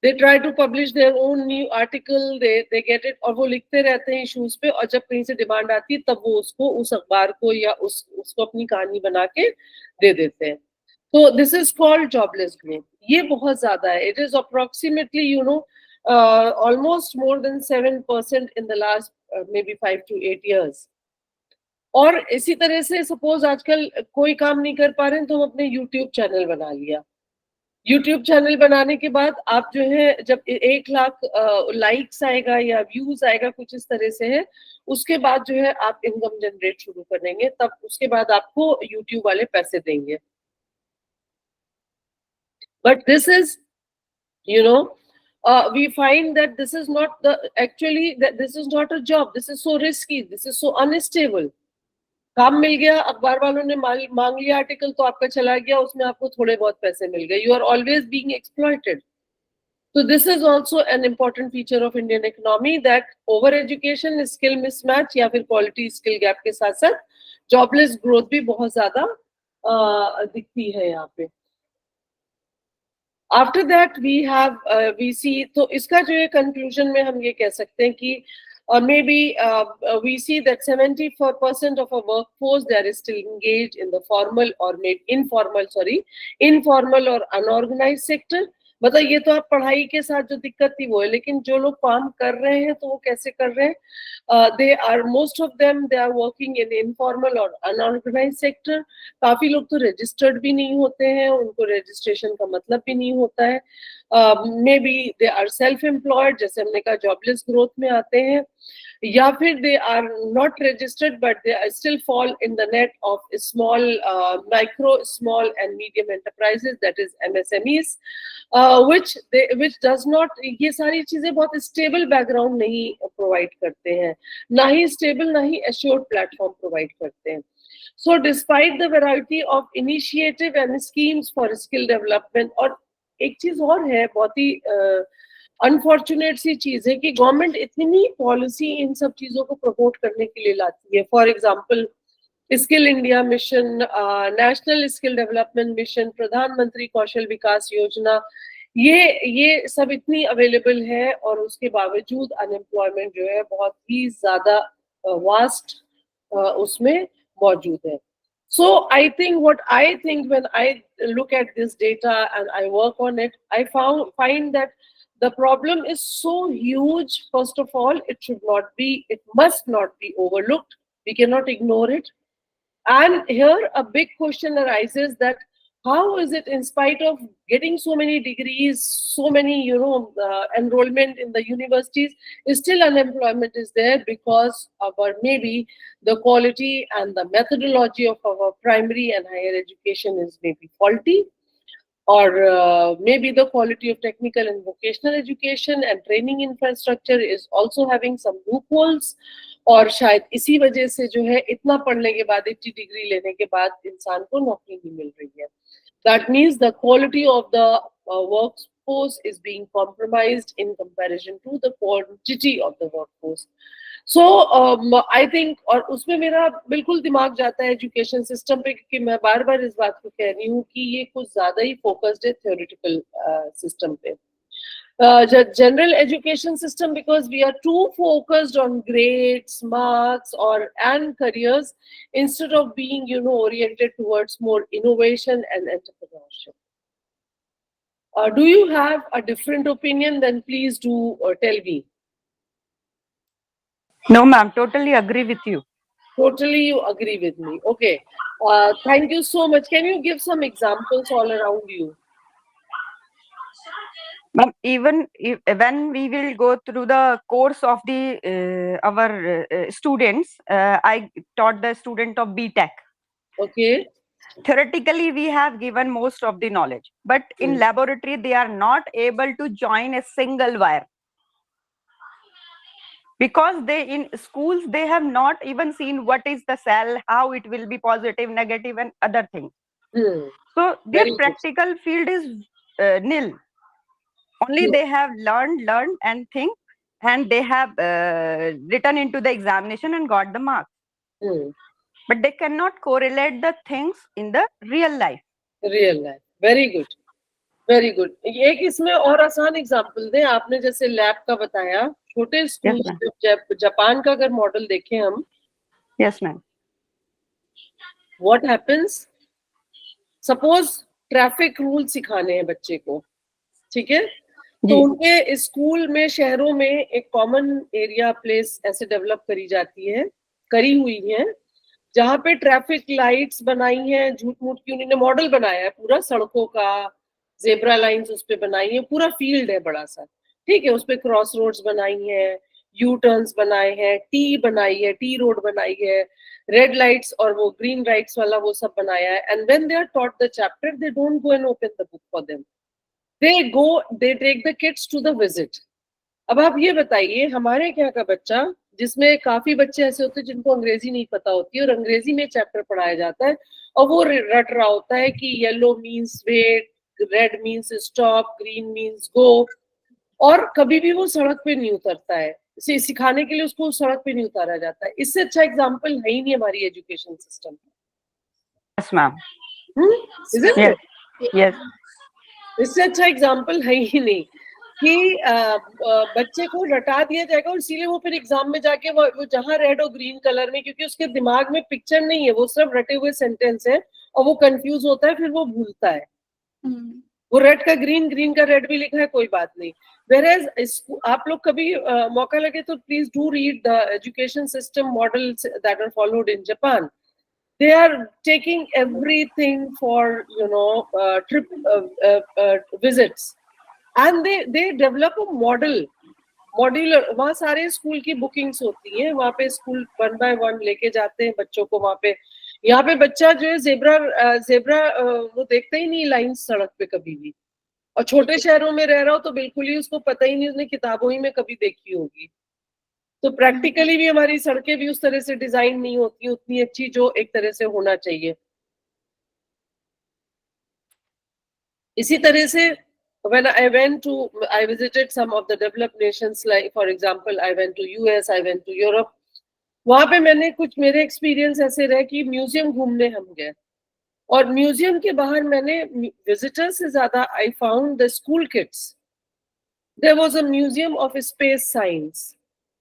They try to publish their own new article, they get it, और वो लिखते रहते हैं इश्यूज पे, और जब कहीं से डिमांड आती है तब वो उसको उस अखबार को या उसको अपनी कहानी बना के दे देते हैं. तो this is called jobless growth. ये बहुत ज्यादा है. It is approximately almost more than 7% in the last maybe 5 to 8 years. और इसी तरह से सपोज आजकल कोई काम नहीं कर पा रहे हैं तो हम अपने यूट्यूब चैनल बना लिया. यूट्यूब चैनल बनाने के बाद आप जो है जब 1 लाख लाइक्स आएगा या व्यूज आएगा, कुछ इस तरह से है, उसके बाद जो है आप इनकम जनरेट शुरू कर देंगे, तब उसके बाद आपको यूट्यूब वाले पैसे देंगे. But this is we find that this is not this is not a job. This is so risky, this is so unstable. काम मिल गया, अखबार वालों ने मांग लिया आर्टिकल तो आपका चला गया, उसमें आपको थोड़े बहुत पैसे मिल गए. You are always being exploited. So this is also an important feature of Indian economy, that over education, skill mismatch या फिर quality skill gap के साथ साथ jobless growth भी बहुत ज्यादा दिखती है यहाँ पे. After that we see, तो इसका जो है conclusion में हम ये कह सकते हैं कि maybe we see that 74% of our workforce there is still engaged in the formal or maybe informal or unorganized sector. मतलब ये तो आप पढ़ाई के साथ जो दिक्कत थी वो है, लेकिन जो लोग काम कर रहे हैं तो वो कैसे कर रहे हैं? They are, most of them, they are working in informal or unorganized sector. काफी लोग तो registered भी नहीं होते हैं, उनको registration का मतलब भी नहीं होता है. Maybe they are self-employed, जैसे हमने कहा jobless growth में आते हैं, या फिर they are not registered but they still fall in the net of small micro, small and medium enterprises, that is MSMEs, which does not, ये सारी चीजें बहुत stable background नहीं provide करते हैं, ना ही stable ना ही assured platform provide करते हैं. So despite the variety of initiative and schemes for skill development, और एक चीज और है, बहुत ही अनफॉर्चुनेट सी चीज है कि गवर्नमेंट इतनी पॉलिसी इन सब चीजों को प्रमोट करने के लिए लाती है. For example skill India mission, national skill development mission, प्रधानमंत्री कौशल विकास योजना, ये सब इतनी अवेलेबल है, और उसके बावजूद अनएम्प्लॉयमेंट जो है बहुत ही ज्यादा वास्ट उसमें मौजूद है. So I think what I think when I look at this data and I work on it, I find that the problem is so huge. First of all, it must not be overlooked. We cannot ignore it. And here a big question arises, that how is it, in spite of getting so many degrees, so many enrollment in the universities, still unemployment is there, because of maybe the quality and the methodology of our primary and higher education is maybe faulty, or maybe the quality of technical and vocational education and training infrastructure is also having some loopholes, और शायद इसी वजह से जो है इतना पढ़ने के बाद, इतनी डिग्री लेने के बाद इंसान को नौकरी नहीं मिल रही है. That means the quality of the workforce is being compromised in comparison to the quantity of the workforce. So I think, और उसमें मेरा बिल्कुल दिमाग जाता है एजुकेशन सिस्टम पे, क्योंकि मैं बार बार इस बात को कह रही हूँ कि ये कुछ ज्यादा ही फोकस्ड है थ्योरेटिकल सिस्टम पे. General education system, because we are too focused on grades, marks, and careers instead of being, oriented towards more innovation and entrepreneurship. Do you have a different opinion? Then please do tell me. No, ma'am, totally agree with you. Totally, you agree with me. Okay. Thank you so much. Can you give some examples all around you? Ma'am, even when we will go through the course of the our students, I taught the student of BTech. Okay. Theoretically, we have given most of the knowledge, but in laboratory, they are not able to join a single wire. Because they in schools, they have not even seen what is the cell, how it will be positive, negative, and other things. So their Very good. practical field is nil. Only they have learned and think, and they have written into the examination and got the marks. But they cannot correlate the things in the real life. Real life. Very good. Very good. एक इसमें और आसान example दें. आपने जैसे lab का बताया, छोटे स्कूल जब जापान का अगर मॉडल देखें हम. Yes ma'am. What happens, suppose traffic rule सिखाने हैं बच्चे को, ठीक है, तो उनके स्कूल में शहरों में एक कॉमन एरिया प्लेस ऐसे डेवलप करी हुई है जहाँ पे ट्रैफिक लाइट्स बनाई हैं, झूठ मूठ की उन्होंने मॉडल बनाया है पूरा, सड़कों का जेब्रा लाइंस उस पे बनाई है, पूरा फील्ड है बड़ा सा, ठीक है, उस पे क्रॉस रोड्स बनाई हैं, यू टर्न्स बनाए हैं, टी बनाई है, टी रोड बनाई है, रेड लाइट्स और वो ग्रीन लाइट्स वाला वो सब बनाया है. And when they are taught the chapter, they don't go and open the book for them, they take the kids to the visit. अब आप ये बताइए, हमारे यहाँ का बच्चा, जिसमें काफी बच्चे ऐसे होते हैं जिनको अंग्रेजी नहीं पता होती है और अंग्रेजी में चैप्टर पढ़ाया जाता है और वो रट रहा होता है कि yellow means wait, red means stop, green means go, और कभी भी वो सड़क पे नहीं उतरता है. सिखाने के लिए उसको सड़क पे नहीं उतारा जाता है. इससे अच्छा एग्जाम्पल है ही नहीं हमारी education system. Yes ma'am. Yes. इससे अच्छा एग्जाम्पल है ही नहीं कि बच्चे को रटा दिया जाएगा और इसीलिए वो फिर एग्जाम में जाके वो जहाँ रेड और ग्रीन कलर में, क्योंकि उसके दिमाग में पिक्चर नहीं है, वो सिर्फ रटे हुए सेंटेंस है और वो कंफ्यूज होता है, फिर वो भूलता है. वो रेड का ग्रीन, ग्रीन का रेड भी लिखा है, कोई बात नहीं. Whereas आप लोग कभी मौका लगे तो please do read the education system models that are followed in Japan. They are taking everything for trip visits, and they develop a modular. वहाँ सारे स्कूल की बुकिंग्स होती हैं, वहाँ पे स्कूल 1 by 1 लेके जाते हैं बच्चों को वहाँ पे. यहाँ पे बच्चा जो है जेब्रा वो देखता ही नहीं लाइन सड़क पे कभी भी, और छोटे शहरों में रह रहा हो तो बिल्कुल ही उसको पता ही नहीं, उसने किताबों ही में कभी देखी होगी. तो प्रैक्टिकली भी हमारी सड़कें भी उस तरह से डिजाइन नहीं होती उतनी अच्छी जो एक तरह से होना चाहिए. इसी तरह से when I visited some of the developed nations, like for example I went to US, I went to Europe. वहां पे मैंने कुछ मेरे एक्सपीरियंस ऐसे रहे कि म्यूजियम घूमने हम गए और म्यूजियम के बाहर मैंने विजिटर्स से ज्यादा I found the school kids. There was a museum of space science,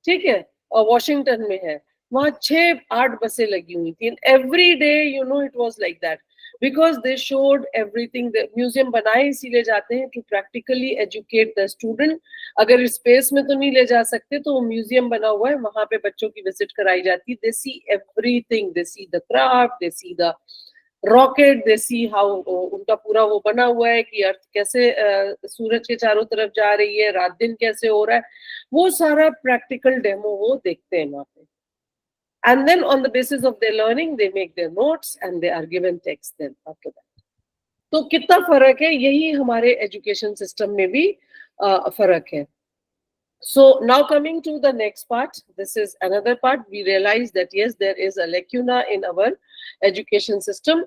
ठीक है, और वॉशिंगटन में है. वहां 6-8 बसें लगी हुई थी. Every day it was like that because they showed everything. Museum बनाए इसीलिए जाते हैं to practically educate the student. अगर स्पेस में तो नहीं ले जा सकते तो म्यूजियम बना हुआ है, वहां पे बच्चों की विजिट कराई जाती है. They see everything, they see the craft, they see the rocket, they see how उनका पूरा वो बना हुआ है कि अर्थ कैसे सूरज के चारों तरफ जा रही है, रात दिन कैसे हो रहा है, वो सारा प्रैक्टिकल डेमो वो देखते हैं वहां पे. And then on the basis of their learning, they make their notes and they are given text then after that. तो कितना फर्क है, यही हमारे एजुकेशन सिस्टम में भी फर्क है. So now coming to the next part, this is another part. We realize that yes, there is a lacuna in our education system.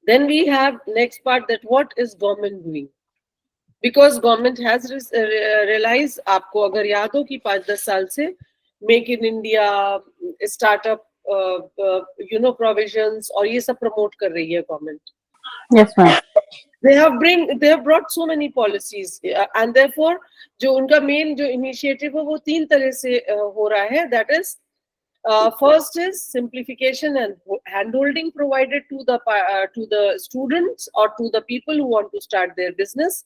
Then we have next part, that what is government doing? Because government has realized, आपको अगर याद हो कि 5-10 साल से make in India, startup provisions और ये सब प्रमोट कर रही है government. Yes ma'am. they have brought so many policies, and therefore जो उनका main जो initiative है वो 3 तरह से हो रहा है. That is, first is simplification and handholding provided to the students or to the people who want to start their business.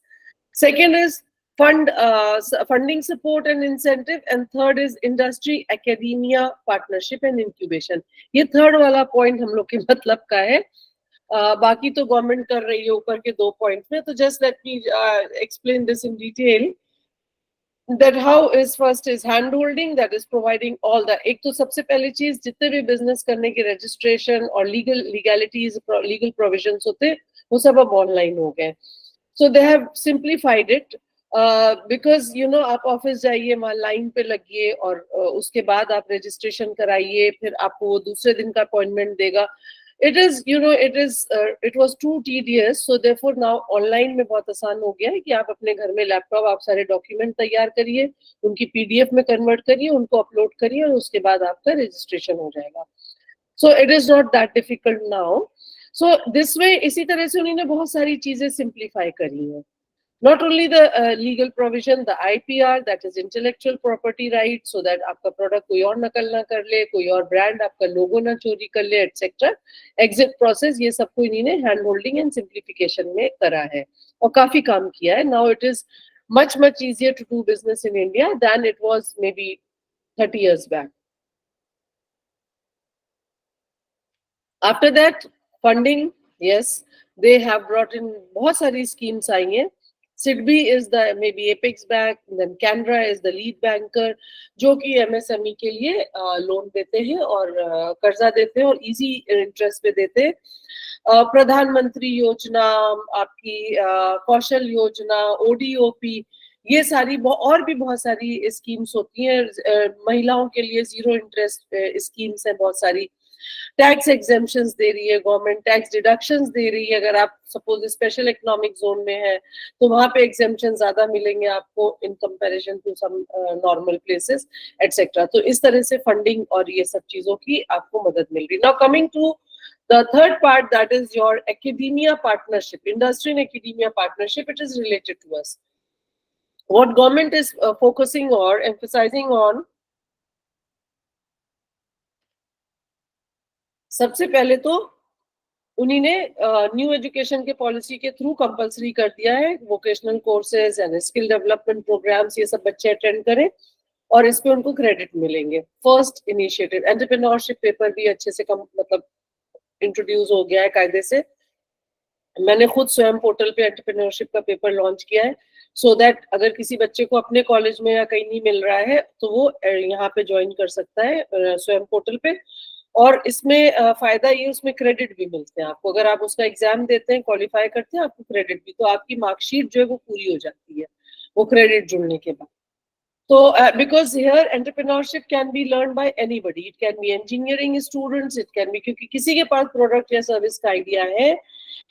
Second is funding support and incentive, and third is industry academia partnership and incubation. ये third वाला point हम लोग के मतलब का है. बाकी तो गवर्नमेंट कर रही है ऊपर के 2 पॉइंट में. तो just let me explain this in detail. That how is first is hand holding, that is providing all the, एक तो सबसे पहली चीज जितने भी बिजनेस करने के रजिस्ट्रेशन और लीगलिटीज लीगल प्रोविजंस होते वो सब अब ऑनलाइन हो गए. So they have simplified it because you know आप ऑफिस जाइए वहाँ लाइन पे लगिए और उसके बाद आप रजिस्ट्रेशन कराइए, फिर आपको वो दूसरे दिन का अपॉइंटमेंट देगा. It is, you know, it was too tedious. So therefore now online में बहुत आसान हो गया है कि आप अपने घर में लैपटॉप आप सारे डॉक्यूमेंट तैयार करिए, उनकी PDF में कन्वर्ट करिए, उनको अपलोड करिए और उसके बाद आपका रजिस्ट्रेशन हो जाएगा. So it is not that difficult now. So this way इसी तरह से उन्होंने बहुत सारी चीजें सिंप्लीफाई करी हैं. Not only the legal provision, the IPR, that is intellectual property right, so that आपका प्रोडक्ट कोई और नकल ना कर ले, कोई और ब्रांड आपका लोगो ना चोरी कर ले, etc. एग्जिट प्रोसेस, ये सबको इन्होंने हैंड होल्डिंग एंड सिंप्लीफिकेशन में करा है और काफी काम किया है. Now it is much easier to do business in India than it was maybe 30 years back. After that, funding, yes, they have brought in बहुत सारी schemes आई हैं. SIDBI is the maybe Apex Bank, then Canara is the lead banker, जो कि MSME के लिए loan देते हैं और कर्जा देते हैं और इजी इंटरेस्ट पे देते हैं. प्रधानमंत्री योजना, आपकी कौशल योजना, ODOP, ये सारी और भी बहुत सारी स्कीम्स होती हैं. महिलाओं के लिए 0 इंटरेस्ट स्कीम्स हैं बहुत सारी. टैक्स एग्जेम्पशंस दे रही है गवर्नमेंट, टैक्स डिडक्शंस दे रही है. अगर आप सपोज स्पेशल इकोनॉमिक जोन में है तो वहां पे एग्जेम्पशन ज्यादा मिलेंगे आपको in comparison to some normal places etcetera. तो इस तरह से फंडिंग और ये सब चीजों की आपको मदद मिल रही. Now coming to the third part, that is your academia partnership, industry and academia partnership. It is related to us. What government is focusing or emphasizing on, सबसे पहले तो उन्होंने न्यू एजुकेशन के पॉलिसी के थ्रू कंपलसरी कर दिया है vocational courses and skill development programs, ये सब बच्चे अटेंड करें और इस पे उनको क्रेडिट मिलेंगे. First initiative. एंटरप्रेन्योरशिप पेपर भी अच्छे से मतलब इंट्रोड्यूस हो गया है कायदे से. मैंने खुद स्वयं पोर्टल पे एंटरप्रेन्योरशिप का पेपर लॉन्च किया है सो दैट अगर किसी बच्चे को अपने कॉलेज में या कहीं नहीं मिल रहा है तो वो यहाँ पे ज्वाइन कर सकता है स्वयं पोर्टल पे. और इसमें फायदा ये, उसमें क्रेडिट भी मिलते हैं आपको. अगर आप उसका एग्जाम देते हैं, क्वालिफाई करते हैं, आपको क्रेडिट भी, तो आपकी मार्कशीट जो है वो पूरी हो जाती है वो क्रेडिट जुड़ने के बाद. तो because here entrepreneurship can be learn by anybody. It can be engineering students, it can be, क्योंकि किसी के पास प्रोडक्ट या सर्विस का आइडिया है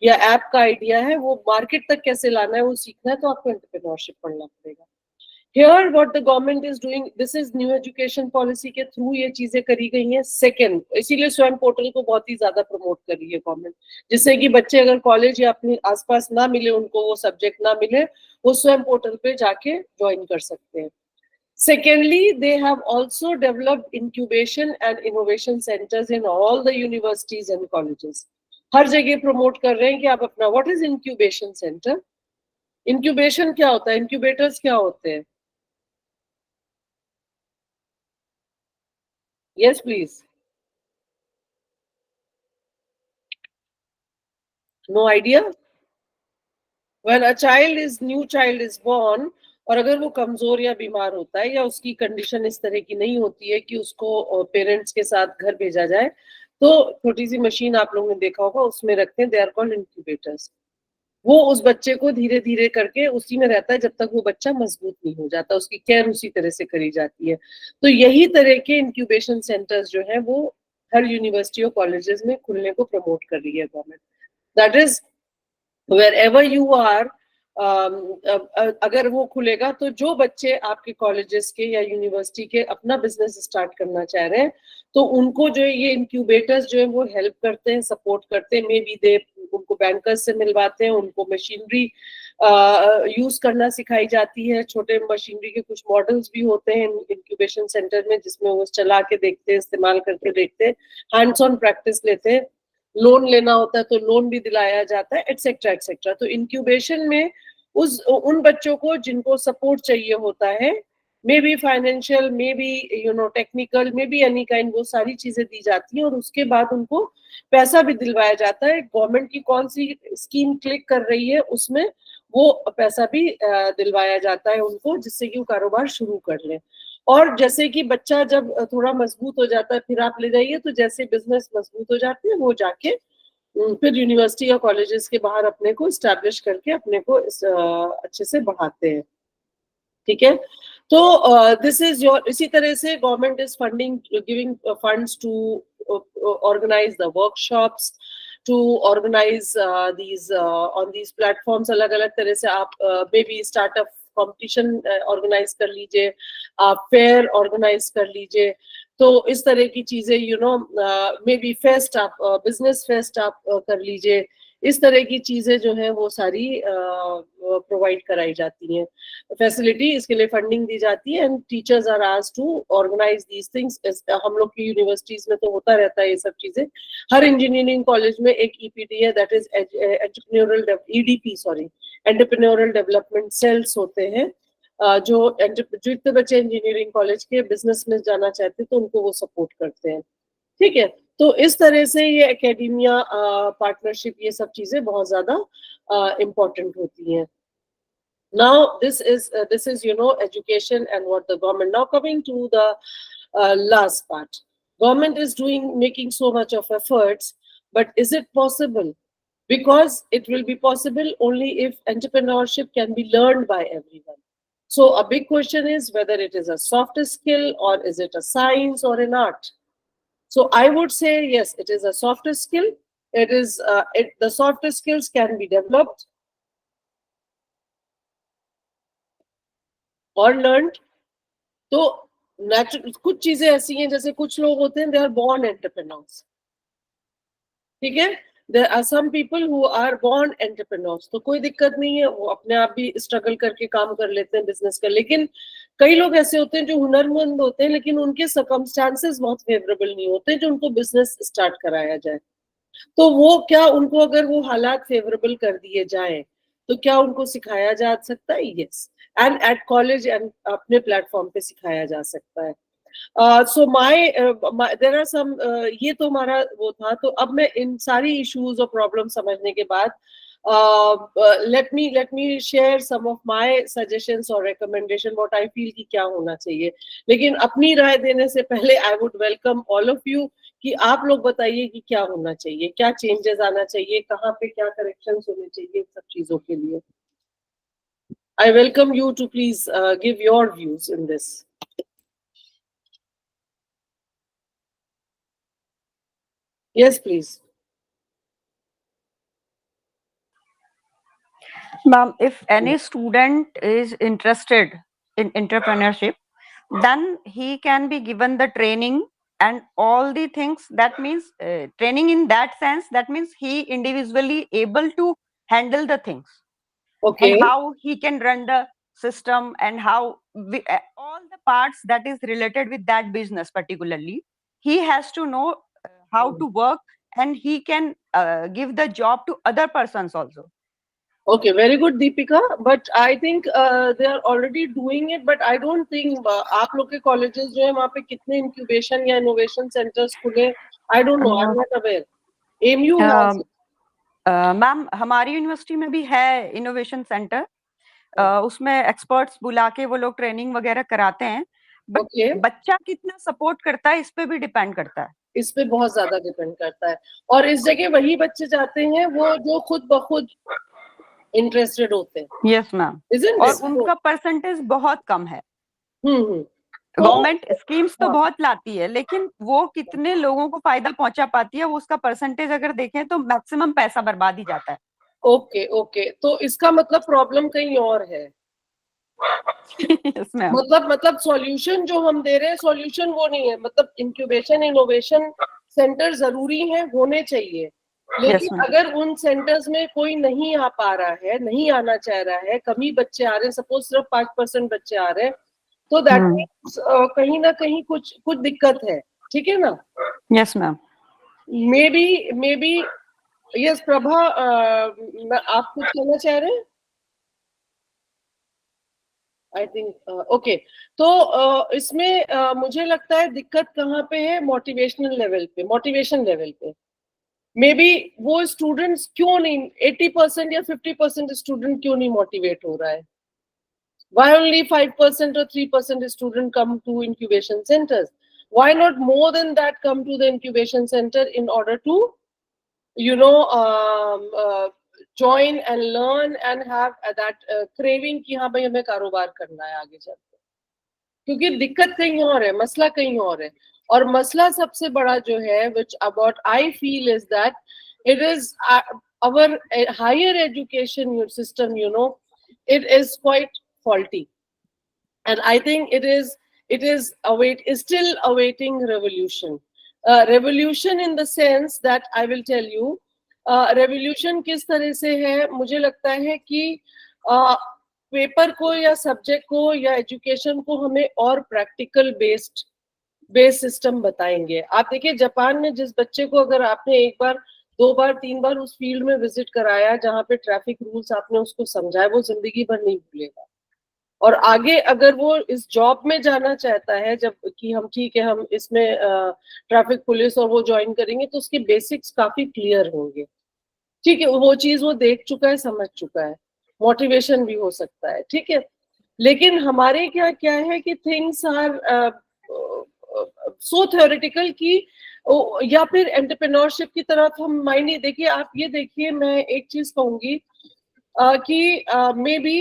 या ऐप का आइडिया है, वो मार्केट तक कैसे लाना है वो सीखना है, तो आपको एंटरप्रेन्योरशिप पढ़ना पड़ेगा. Here what the government is doing, this is new education policy के थ्रू ये चीजें करी गई हैं. सेकंड, इसीलिए स्वयं पोर्टल को बहुत ही ज्यादा प्रमोट कर रही है गवर्नमेंट, जिससे कि बच्चे अगर कॉलेज या अपने आसपास ना मिले, उनको वो सब्जेक्ट ना मिले, वो स्वयं पोर्टल पे जाके ज्वाइन कर सकते हैं. Secondly, they have also developed incubation and innovation centers in all the universities and colleges. हर जगह प्रमोट कर रहे हैं कि आप अपना, what is incubation center? Incubation क्या होता है? Incubators क्या होते हैं? Yes, please. No idea? When a new child is born, और अगर वो कमजोर या बीमार होता है या उसकी कंडीशन इस तरह की नहीं होती है कि उसको पेरेंट्स के साथ घर भेजा जाए, तो छोटी सी मशीन आप लोगों ने देखा होगा, उसमें रखते हैं, दे आर कॉल्ड इंक्यूबेटर्स. वो उस बच्चे को धीरे धीरे करके उसी में रहता है जब तक वो बच्चा मजबूत नहीं हो जाता, उसकी केयर उसी तरह से करी जाती है. तो यही तरह के इंक्यूबेशन सेंटर्स जो है वो हर यूनिवर्सिटी और कॉलेजेस में खुलने को प्रमोट कर रही है government. That is wherever you are, अगर वो खुलेगा तो जो बच्चे आपके कॉलेजेस के या यूनिवर्सिटी के अपना बिजनेस स्टार्ट करना चाह रहे हैं, तो उनको जो ये इंक्यूबेटर्स जो है वो हेल्प करते हैं, सपोर्ट करते हैं. मे बी दे उनको बैंकर्स से मिलवाते हैं, उनको मशीनरी यूज करना सिखाई जाती है। छोटे मशीनरी के कुछ मॉडल्स भी होते हैं इंक्यूबेशन सेंटर में, जिसमें वो चला के देखते हैं, इस्तेमाल करके देखते हैं, हैंड्स ऑन प्रैक्टिस लेते हैं। लोन लेना होता है तो लोन भी दिलाया जाता है, एटसेट्रा एटसेट्रा। तो इंक्यूबेशन में उन बच्चों को जिनको सपोर्ट चाहिए होता है, may be financial, may be technical, may be any kind, वो सारी चीजें दी जाती हैं और उसके बाद उनको पैसा भी दिलवाया जाता है। गवर्नमेंट की कौन सी स्कीम क्लिक कर रही है उसमें वो पैसा भी दिलवाया जाता है उनको, जिससे कि वो कारोबार शुरू कर लें। और जैसे कि बच्चा जब थोड़ा मजबूत हो जाता है, फिर आप ले जाइए, तो जैसे बिजनेस मजबूत हो जाते हैं वो जाके फिर यूनिवर्सिटी या कॉलेजेस के बाहर अपने को इस्टेब्लिश करके अपने को अच्छे से बढ़ाते हैं। ठीक है, तो दिस इज योर, इसी तरह से government is funding, giving funds to organize the workshops, to organize these on these platforms. अलग अलग तरह से आप maybe startup competition organize कर लीजिए, आप फेयर ऑर्गेनाइज कर लीजिए। तो इस तरह की चीजें मे बी फेस्ट आप बिजनेस फेस्ट आप कर लीजिए। इस तरह की चीजें जो है वो सारी प्रोवाइड कराई जाती हैं, फैसिलिटी, इसके लिए फंडिंग दी जाती है। And teachers are asked to organize these things. हम लोग की यूनिवर्सिटीज में तो होता रहता है ये सब चीजें। हर इंजीनियरिंग कॉलेज में एक ईपीडी है, that is entrepreneurial EDP, sorry, entrepreneurial development cells होते हैं, जो जितने बच्चे इंजीनियरिंग कॉलेज के बिजनेस में जाना चाहते हैं तो उनको वो सपोर्ट करते हैं। ठीक है, तो इस तरह से ये एकेडमिया पार्टनरशिप, ये सब चीजें बहुत ज्यादा इम्पोर्टेंट होती हैं। Now this is education and what the government. Now coming to the last part, government is making so much of efforts, but is it possible? Because it will be possible only if entrepreneurship can be learned by everyone. So a big question is whether it is a soft skill or is it a science or an art. So I would say yes, it is a soft skill. It is the soft skills can be developed और learn. तो natural कुछ चीजें ऐसी हैं, जैसे कुछ लोग होते हैं दे आर बोर्न एंटरप्रेन्योर्स, ठीक है, there are some people who are born entrepreneurs, तो कोई दिक्कत नहीं है, वो अपने आप भी स्ट्रगल करके काम कर लेते हैं बिजनेस का। लेकिन कई लोग ऐसे होते हैं जो हुनरमंद होते हैं लेकिन उनके सर्कमस्टांसेस बहुत फेवरेबल नहीं होते जो उनको बिजनेस स्टार्ट कराया जाए। तो वो क्या, उनको अगर वो हालात फेवरेबल कर दिए जाएं तो क्या उनको सिखाया जा सकता है? Yes, and at college and अपने प्लेटफॉर्म पे सिखाया जा सकता है। सो देयर आर सम, ये तो हमारा वो था। तो अब मैं इन सारी इश्यूज और प्रॉब्लम समझने के बाद let me share some of my suggestions or recommendation what I feel कि क्या होना चाहिए। लेकिन अपनी राय देने से पहले I would welcome all of you कि आप लोग बताइए कि क्या होना चाहिए, क्या चेंजेस आना चाहिए, कहाँ पे क्या करेक्शंस होने चाहिए सब चीजों के लिए। I welcome you to please give your views in this. Yes, please. Ma'am, if any student is interested in entrepreneurship, then he can be given the training and all the things. That means training in that sense, that means he individually able to handle the things. Okay. And how he can run the system and how all the parts that is related with that business particularly, he has to know how to work, and he can give the job to other persons also. Okay, very good, Deepika. But I think they are already doing it. But I don't think आप लोग के colleges जो है वहाँ पे कितने incubation या innovation centers खुले, I don't know. I'm not aware. AMU has. Ma'am हमारी यूनिवर्सिटी में भी है इनोवेशन सेंटर, उसमें एक्सपर्ट्स बुला के वो लोग ट्रेनिंग वगैरह कराते हैं। बट बच्चा कितना सपोर्ट करता है इस पे भी डिपेंड करता है, इस पे बहुत ज्यादा डिपेंड करता है। और इस जगह वही बच्चे जाते हैं वो जो खुद ब खुद इंटरेस्टेड होते हैं। यस मैम, और उनका परसेंटेज बहुत कम है। गवर्नमेंट स्कीम्स तो बहुत लाती है लेकिन वो कितने लोगों को फायदा पहुंचा पाती है, वो उसका परसेंटेज अगर देखें तो मैक्सिमम पैसा बर्बाद ही जाता है। ओके, तो इसका मतलब प्रॉब्लम कहीं और है। मतलब सॉल्यूशन जो हम दे रहे हैं, सॉल्यूशन वो नहीं है। मतलब इंक्यूबेशन इनोवेशन सेंटर जरूरी है, होने चाहिए, लेकिन ma'am. अगर उन सेंटर्स में कोई नहीं आ पा रहा है, नहीं आना चाह रहा है, कमी बच्चे आ रहे हैं, सपोज सिर्फ 5% बच्चे आ रहे हैं, तो दैट मीन्स कहीं ना कहीं कुछ दिक्कत है, ठीक है ना? Yes, ma'am. May be yes Prabha, आप कुछ कहना चाह रहे हैं? I think okay. तो इसमें मुझे लगता है दिक्कत कहाँ पे है? मोटिवेशन लेवल पे। मे बी वो स्टूडेंट्स क्यों नहीं, 80% या 50% स्टूडेंट क्यों नहीं मोटिवेट हो रहा है? Why only 5% or 3% student come to incubation centers? Why not more than that come to the incubation center in order to, join and learn and have that craving कि हाँ भाई हमें कारोबार करना है आगे चलकर? क्योंकि दिक्कत कहीं और है, मसला कहीं और है। और मसला सबसे बड़ा जो है, which about I feel is that it is our higher education system, it is quite faulty, and I think it is still awaiting revolution. Revolution in the sense that I will tell you, revolution किस तरह से है? मुझे लगता है कि paper को या सब्जेक्ट को या एजुकेशन को हमें और प्रैक्टिकल बेस्ड सिस्टम बताएंगे। आप देखिए जापान में जिस बच्चे को अगर आपने एक बार, 2 बार, 3 बार उस फील्ड में विजिट कराया जहाँ पे ट्रैफिक रूल्स आपने उसको समझाया, वो जिंदगी भर नहीं भूलेगा। और आगे अगर वो इस जॉब में जाना चाहता है, जब कि हम ठीक है हम इसमें ट्रैफिक पुलिस और वो ज्वाइन करेंगे, तो उसके बेसिक्स काफी क्लियर होंगे, ठीक है? वो चीज वो देख चुका है, समझ चुका है, मोटिवेशन भी हो सकता है, ठीक है? लेकिन हमारे क्या है कि थिंग्स आर सो थ्योरेटिकल की, या फिर एंटरप्रेन्योरशिप की तरफ हम माइंड नहीं। देखिए आप ये देखिए, मैं एक चीज कहूंगी कि मे बी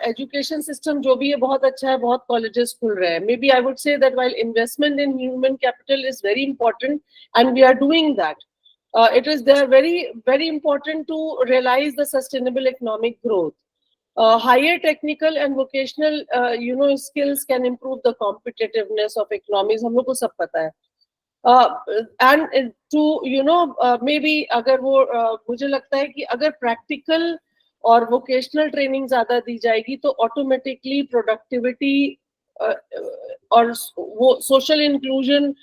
एजुकेशन सिस्टम जो भी है बहुत अच्छा है, बहुत कॉलेजेस खुल रहे हैं। Maybe I would say that while investment in human capital is very important and we are doing that, it is they are very important to realize the sustainable economic growth. Higher technical and vocational skills can improve the competitiveness of economies, हम लोग को सब पता है। and to maybe अगर वो मुझे लगता है कि अगर प्रैक्टिकल और वोकेशनल ट्रेनिंग ज्यादा दी जाएगी तो ऑटोमेटिकली प्रोडक्टिविटी और वो सोशल इंक्लूजन,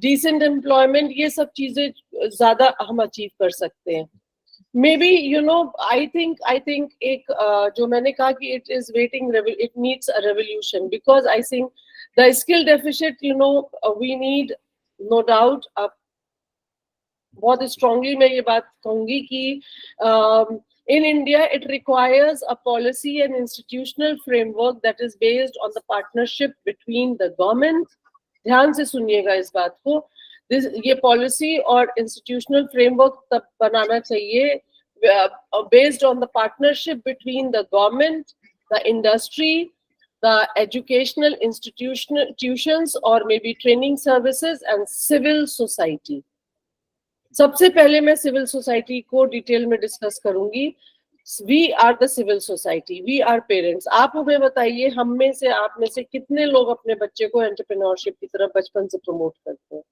डिसेंट एम्प्लॉयमेंट, ये सब चीजें ज्यादा हम अचीव कर सकते हैं। मे बी आई थिंक एक जो मैंने कहा कि it is waiting, it needs a revolution, because I think the skill deficit we need, no doubt. बहुत स्ट्रांगली मैं ये बात कहूंगी कि in India it requires a policy and institutional framework that is based on the partnership between the government, ध्यान से सुनिएगा इस बात को, ये पॉलिसी और इंस्टीट्यूशनल फ्रेमवर्क तब बनाना चाहिए based on the partnership between the government, the industry, the educational institutions or maybe training services and civil society. सबसे पहले मैं सिविल सोसाइटी को डिटेल में डिस्कस करूंगी। We are the civil society, we are parents. आप हमें बताइए, हम में से, आप में से कितने लोग अपने बच्चे को एंटरप्रेन्योरशिप की तरफ बचपन से प्रमोट करते हैं?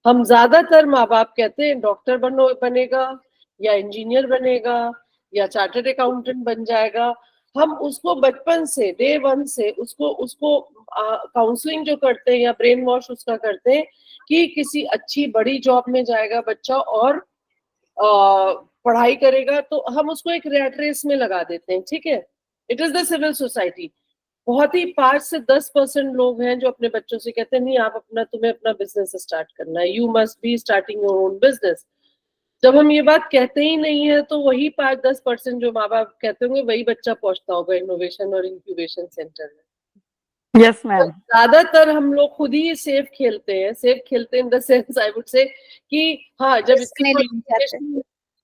हम ज्यादातर माँ बाप कहते हैं डॉक्टर बनेगा या इंजीनियर बनेगा या चार्टर्ड अकाउंटेंट बन जाएगा। हम उसको बचपन से, डे 1 से उसको काउंसलिंग जो करते हैं या ब्रेन वॉश उसका करते हैं कि किसी अच्छी बड़ी जॉब में जाएगा बच्चा और पढ़ाई करेगा, तो हम उसको एक रैट रेस में लगा देते हैं, ठीक है? It is the civil society. बहुत ही 5 से 10% लोग हैं जो अपने बच्चों से कहते हैं नहीं आप तुम्हें अपना बिजनेस स्टार्ट करना है, you must be starting your own business. जब हम ये बात कहते ही नहीं है तो वही 5-10% जो माँ बाप कहते होंगे वही बच्चा पहुंचता होगा इनोवेशन और इंक्यूबेशन सेंटर में। Yes, ma'am. ज्यादातर हम लोग खुद ही सेफ खेलते हैं in the sense I would से कि हाँ जब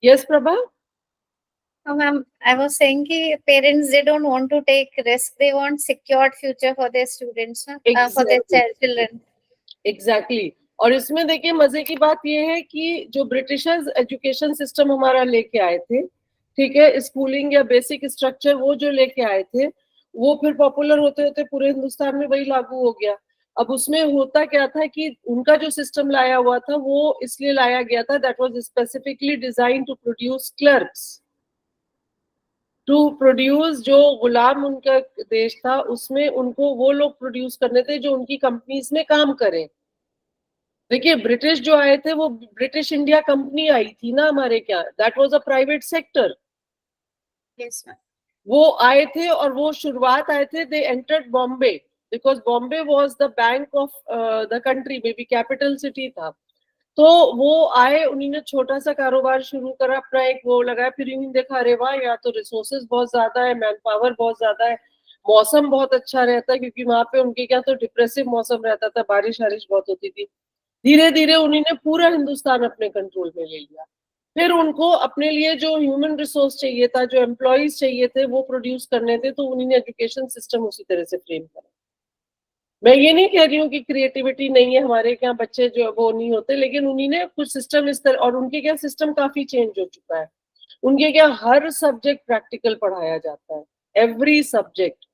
yes Prabha. Oh, ma'am, I was saying that parents, they don't want to take risk. They want secured future for their students, for their children. Exactly. और इसमें देखिए मजे की बात ये है कि जो ब्रिटिशर्स एजुकेशन सिस्टम हमारा लेके आए थे, ठीक है, स्कूलिंग या बेसिक स्ट्रक्चर वो जो लेके आए थे, वो फिर पॉपुलर होते होते पूरे हिंदुस्तान में वही लागू हो गया। अब उसमें होता क्या था कि उनका जो सिस्टम लाया हुआ था वो इसलिए लाया गया था, that was specifically design to produce clerks, to produce, जो गुलाम उनका देश था उसमें उनको वो लोग प्रोड्यूस करने थे जो उनकी कंपनीज में काम करें। देखिए ब्रिटिश जो आए थे वो ब्रिटिश इंडिया कंपनी आई थी ना हमारे क्या, that was a private sector. Yes, ma'am. वो आए थे और वो शुरुआत आए थे, they entered Bombay because Bombay was the bank of the country, may be capital city था। तो वो आए, उन्होंने छोटा सा कारोबार शुरू करा, अपना एक वो लगाया, फिर उन्होंने देखा अरे वाह यहाँ तो रिसोर्सेज बहुत ज्यादा है, मैन पावर बहुत ज्यादा है, मौसम बहुत अच्छा रहता है, क्योंकि वहां पे उनके क्या तो डिप्रेसिव मौसम रहता था, बारिश वारिश बहुत होती थी। धीरे धीरे उन्होंने पूरा हिंदुस्तान अपने कंट्रोल में ले लिया। फिर उनको अपने लिए जो ह्यूमन रिसोर्स चाहिए था, जो एम्प्लॉयज चाहिए थे वो प्रोड्यूस करने थे, तो उन्होंने एजुकेशन सिस्टम उसी तरह से फ्रेम करा। मैं ये नहीं कह रही हूँ कि क्रिएटिविटी नहीं है हमारे क्या, बच्चे जो वो नहीं होते, लेकिन उन्होंने कुछ सिस्टम इस तरह, और उनके क्या सिस्टम काफी चेंज हो चुका है। उनके क्या हर सब्जेक्ट प्रैक्टिकल पढ़ाया जाता है, every subject,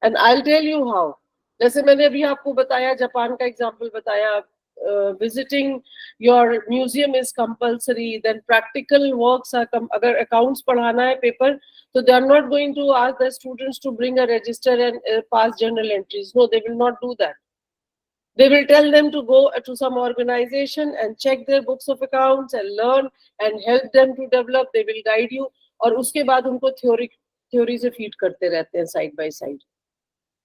and I will tell you how. जैसे मैंने अभी आपको बताया, जापान का एग्जांपल बताया, visiting your museum is compulsory, then practical works are अगर accounts पढ़ाना है paper, so they are not going to ask the students to bring a register and pass journal entries. No, they will not do that. They will tell them to go to some organization and check their books of accounts and learn and help them to develop. They will guide you, और उसके बाद उनको theory से feed करते रहते हैं side by side.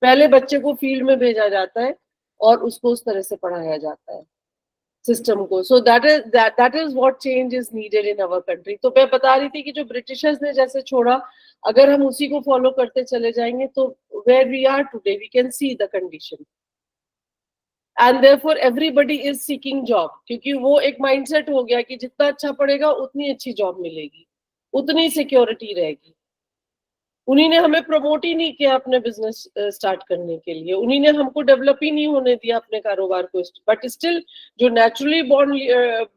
पहले बच्चे को फील्ड में भेजा जाता है और उसको उस तरह से पढ़ाया जाता है सिस्टम को। सो that is what change is needed in our country. तो मैं बता रही थी कि जो ब्रिटिशर्स ने जैसे छोड़ा, अगर हम उसी को फॉलो करते चले जाएंगे तो where we are today we can see the condition, and therefore everybody is seeking job, क्योंकि वो एक माइंडसेट हो गया कि जितना अच्छा पढ़ेगा उतनी अच्छी जॉब मिलेगी, उतनी सिक्योरिटी रहेगी। उन्हीं ने हमें प्रमोट ही नहीं किया अपने बिजनेस स्टार्ट करने के लिए, उन्हीं ने हमको डेवलप ही नहीं होने दिया अपने कारोबार को, बट स्टिल जो नेचुरली बॉर्न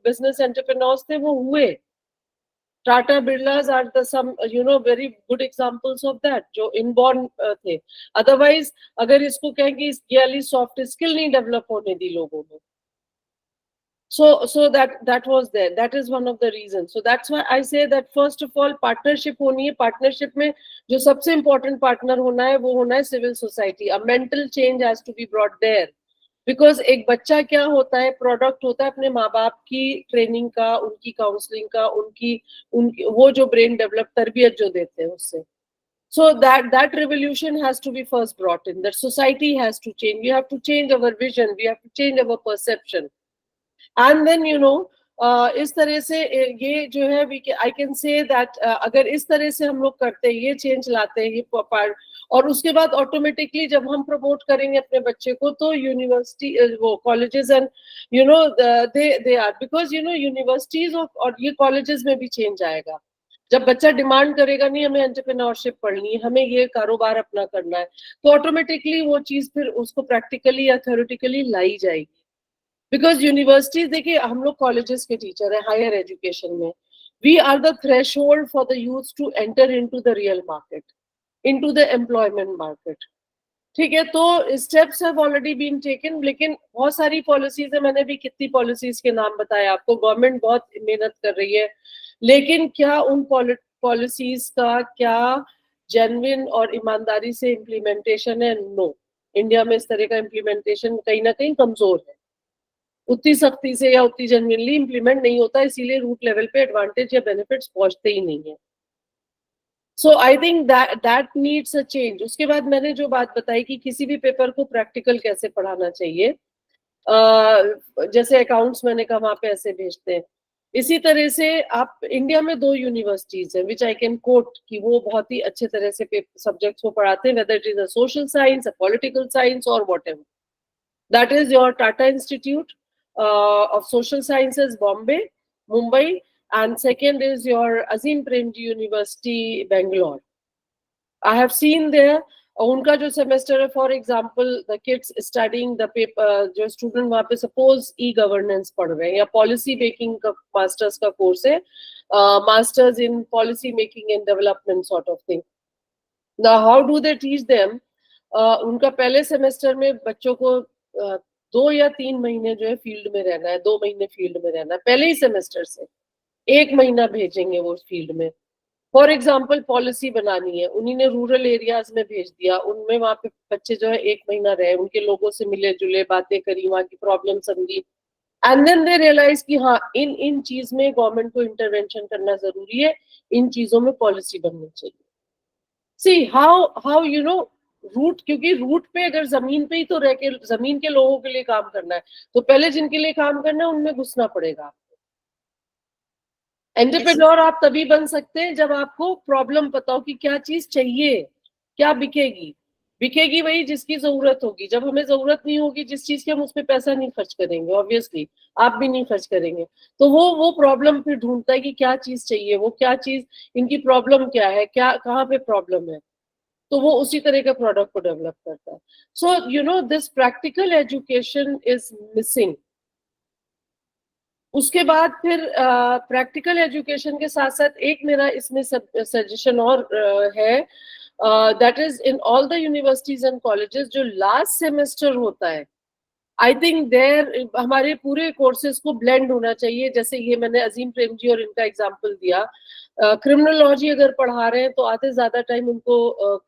बिजनेस एंटरप्रेन्योर्स थे वो हुए। Tata Birlas are the some very good examples of that, जो इनबॉर्न थे। अदरवाइज अगर इसको कहें कि ये वाली सॉफ्ट स्किल नहीं डेवलप होने दी लोगों ने, so that was there, that is one of the reasons. So that's why I say that first of all partnership होनी है। पार्टनरशिप में जो सबसे important partner होना है वो होना है civil society. a mental change has to be brought there, because एक बच्चा क्या होता है, प्रोडक्ट होता है अपने माँ बाप की ट्रेनिंग का, उनकी काउंसलिंग का, उनकी वो जो ब्रेन डेवलप तरबियत जो देते हैं उससे। So that revolution has to be first brought in, that society has to change, we have to change our vision, we have to change our perception, and then इस तरह से ये जो है आई कैन से दैट अगर इस तरह से हम लोग करते हैं, ये चेंज लाते हैं, ये पार्ट, और उसके बाद ऑटोमेटिकली जब हम प्रमोट करेंगे अपने बच्चे को तो यूनिवर्सिटी वो colleges and they are, because universities और ये कॉलेजेस में भी चेंज आएगा। जब बच्चा डिमांड करेगा नहीं हमें एंटरप्रेन्योरशिप पढ़नी है, हमें ये कारोबार अपना करना है, तो ऑटोमेटिकली वो चीज फिर उसको प्रैक्टिकली या थ्योरेटिकली लाई जाएगी। बिकॉज यूनिवर्सिटीज, देखिए हम लोग कॉलेजेस के टीचर हैं हायर एजुकेशन में, we are the threshold for the youth to enter into the real market, into the employment market. ठीक है, तो steps have already been taken, लेकिन बहुत सारी पॉलिसीज है, मैंने भी कितनी पॉलिसीज के नाम बताया आपको, गवर्नमेंट बहुत मेहनत कर रही है, लेकिन क्या उन पॉलिसीज का क्या जेन्युइन और ईमानदारी से इम्प्लीमेंटेशन है? नो, इंडिया में इस तरह का इम्प्लीमेंटेशन कहीं ना कहीं कमजोर है, उतनी सख्ती से या उतनी जेन्युइनली इम्प्लीमेंट नहीं होता, इसीलिए रूट लेवल पे एडवांटेज या बेनिफिट्स पहुंचते ही नहीं है। So I think that needs a change. उसके बाद मैंने जो बात बताई कि किसी भी पेपर को प्रैक्टिकल कैसे पढ़ाना चाहिए, जैसे अकाउंट्स मैंने कहा वहां पे ऐसे भेजते हैं, इसी तरह से आप इंडिया में 2 यूनिवर्सिटीज हैं विच आई कैन कोट कि वो बहुत ही अच्छे तरह से सब्जेक्ट्स को पढ़ाते हैं, whether it is a social science, a political science और whatever. That is your Tata institute of Social Sciences, Bombay, Mumbai, and second is your Azim Premji University, Bangalore. I have seen there उनका जो semester है, for example the kids studying the paper, जो student वहाँ पे suppose e governance पढ़ रहे हैं या पॉलिसी मेकिंग का मास्टर्स का कोर्स है, masters in policy making and development sort of thing. Now how do they teach them? उनका पहले सेमेस्टर में बच्चों को 2 या 3 महीने जो है फील्ड में रहना है, 2 महीने फील्ड में रहना है पहले ही सेमेस्टर से, 1 महीना भेजेंगे वो फील्ड में। फॉर एग्जाम्पल पॉलिसी बनानी है, उन्हीं ने रूरल एरियाज में भेज दिया, उनमें वहां पे बच्चे जो है 1 महीना रहे, उनके लोगों से मिले जुले, बातें करी, वहां की प्रॉब्लम समझी, एंड देन दे रियलाइज कि हाँ इन इन चीज में गवर्नमेंट को इंटरवेंशन करना जरूरी है, इन चीजों में पॉलिसी बननी चाहिए। See how you know root, क्योंकि रूट पे अगर जमीन पे ही तो रह के जमीन के लोगों के लिए काम करना है, तो पहले जिनके लिए काम करना है उनमें घुसना पड़ेगा। एंटरप्रेन्योर आप तभी बन सकते हैं जब आपको प्रॉब्लम पता हो कि क्या चीज चाहिए, क्या बिकेगी। बिकेगी वही जिसकी जरूरत होगी। जब हमें जरूरत नहीं होगी जिस चीज की, हम उस पर पैसा नहीं खर्च करेंगे, ऑब्वियसली आप भी नहीं खर्च करेंगे। तो वो प्रॉब्लम फिर ढूंढता है कि क्या चीज चाहिए, वो क्या चीज, इनकी प्रॉब्लम क्या है, क्या कहाँ पे प्रॉब्लम है, तो वो उसी तरह का प्रोडक्ट को डेवलप करता है। So you know this practical education is missing. उसके बाद फिर प्रैक्टिकल एजुकेशन के साथ साथ एक मेरा इसमें सजेशन और है, that is in all the universities and colleges जो लास्ट सेमेस्टर होता है, आई थिंक देयर हमारे पूरे कोर्सेज को ब्लेंड होना चाहिए। जैसे ये मैंने अजीम प्रेम जी और इनका एग्जांपल दिया, क्रिमिनोलॉजी अगर पढ़ा रहे हैं तो आधे ज्यादा टाइम उनको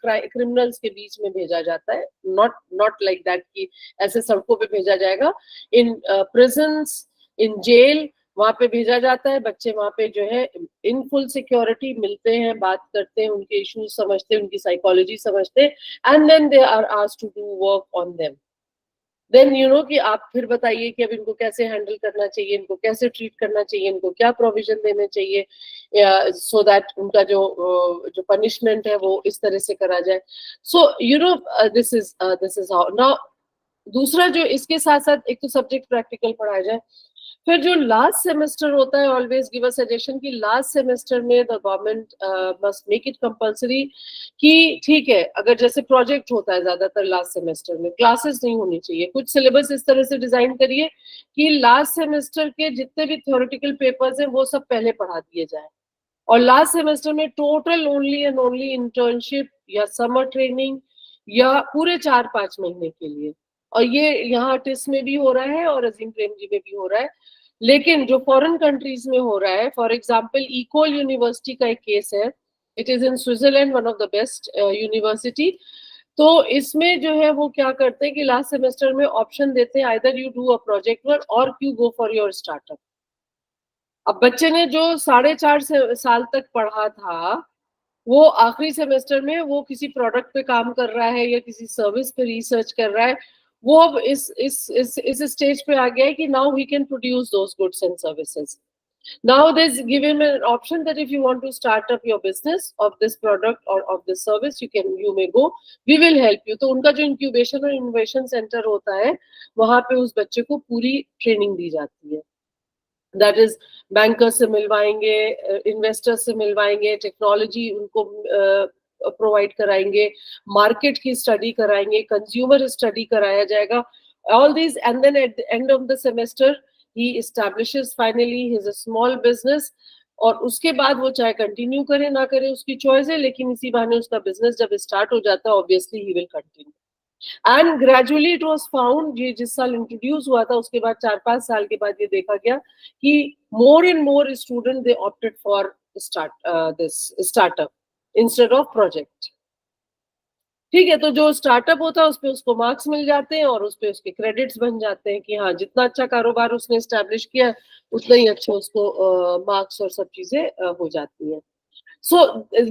क्रिमिनल्स के बीच में भेजा जाता है, नॉट लाइक दैट कि ऐसे सड़कों पे भेजा जाएगा, इन प्रिजन्स, इन जेल, वहां पे भेजा जाता है। बच्चे वहां पे जो है इन फुल सिक्योरिटी मिलते हैं, बात करते हैं, उनके इश्यूज समझते हैं, उनकी साइकोलॉजी समझते हैं, and then they are asked to do work on them. Then you know कि आप फिर बताइए कि अब इनको कैसे हैंडल करना चाहिए, इनको कैसे ट्रीट करना चाहिए, इनको क्या प्रोविजन देने चाहिए, सो दैट उनका जो पनिशमेंट है वो इस तरह से करा जाए। So you know this is how now. दूसरा जो इसके साथ साथ एक तो सब्जेक्ट प्रैक्टिकल पढ़ाया जाए, फिर जो लास्ट सेमेस्टर होता है, ऑलवेज गिव अ सजेशन कि लास्ट सेमेस्टर में the government must make it compulsory कि ठीक है, अगर जैसे प्रोजेक्ट होता है ज्यादातर लास्ट सेमेस्टर में, क्लासेस नहीं होनी चाहिए, कुछ सिलेबस इस तरह से डिजाइन करिए कि लास्ट सेमेस्टर के जितने भी थ्योरेटिकल पेपर्स हैं वो सब पहले पढ़ा दिए जाए, और लास्ट सेमेस्टर में total only and only internship या समर ट्रेनिंग या पूरे 4-5 महीने के लिए। और ये यहाँ टिस में भी हो रहा है और अजीम प्रेम जी में भी हो रहा है, लेकिन जो फॉरेन कंट्रीज में हो रहा है, फॉर एग्जांपल इकोल यूनिवर्सिटी का एक केस है, it is in Switzerland, one of the best university. तो इसमें जो है वो क्या करते हैं कि लास्ट सेमेस्टर में ऑप्शन देते हैं, either you do a project work और you go for your startup. अब बच्चे ने जो 4.5 साल तक पढ़ा था, वो आखिरी सेमेस्टर में वो किसी प्रोडक्ट पे काम कर रहा है या किसी सर्विस पे रिसर्च कर रहा है, वो अब इस स्टेज पे आ गया है कि now we can produce those goods and services. Now there's given an option that if you want to start up your business of this product or of this service, you may go, we will help you। तो उनका जो incubation और innovation centre होता है, वहां पे उस बच्चे को पूरी ट्रेनिंग दी जाती है। दैट इज बैंकर से मिलवाएंगे, इन्वेस्टर से मिलवाएंगे, टेक्नोलॉजी उनको प्रोवाइड कराएंगे, मार्केट की स्टडी कराएंगे, कंज्यूमर स्टडी कराया जाएगा, all these, and then at the end of the semester he establishes finally his small business। और उसके बाद वो चाहे कंटिन्यू करे ना करे उसकी चॉइस है, लेकिन इसी बहाने उसका बिजनेस जब स्टार्ट हो जाता है, obviously he will continue. And gradually it was found, ये जिस साल इंट्रोड्यूस हुआ था उसके बाद 4-5 साल के बाद ये देखा गया कि more and more student they opted for this startup instead of project. ठीक है, तो जो स्टार्टअप होता है उस पे उसको मार्क्स मिल जाते हैं और उस पे उसके क्रेडिट्स बन जाते हैं कि हाँ जितना अच्छा कारोबार उसने एस्टैब्लिश किया उतना ही अच्छा उसको मार्क्स और सब चीजें हो जाती हैं। सो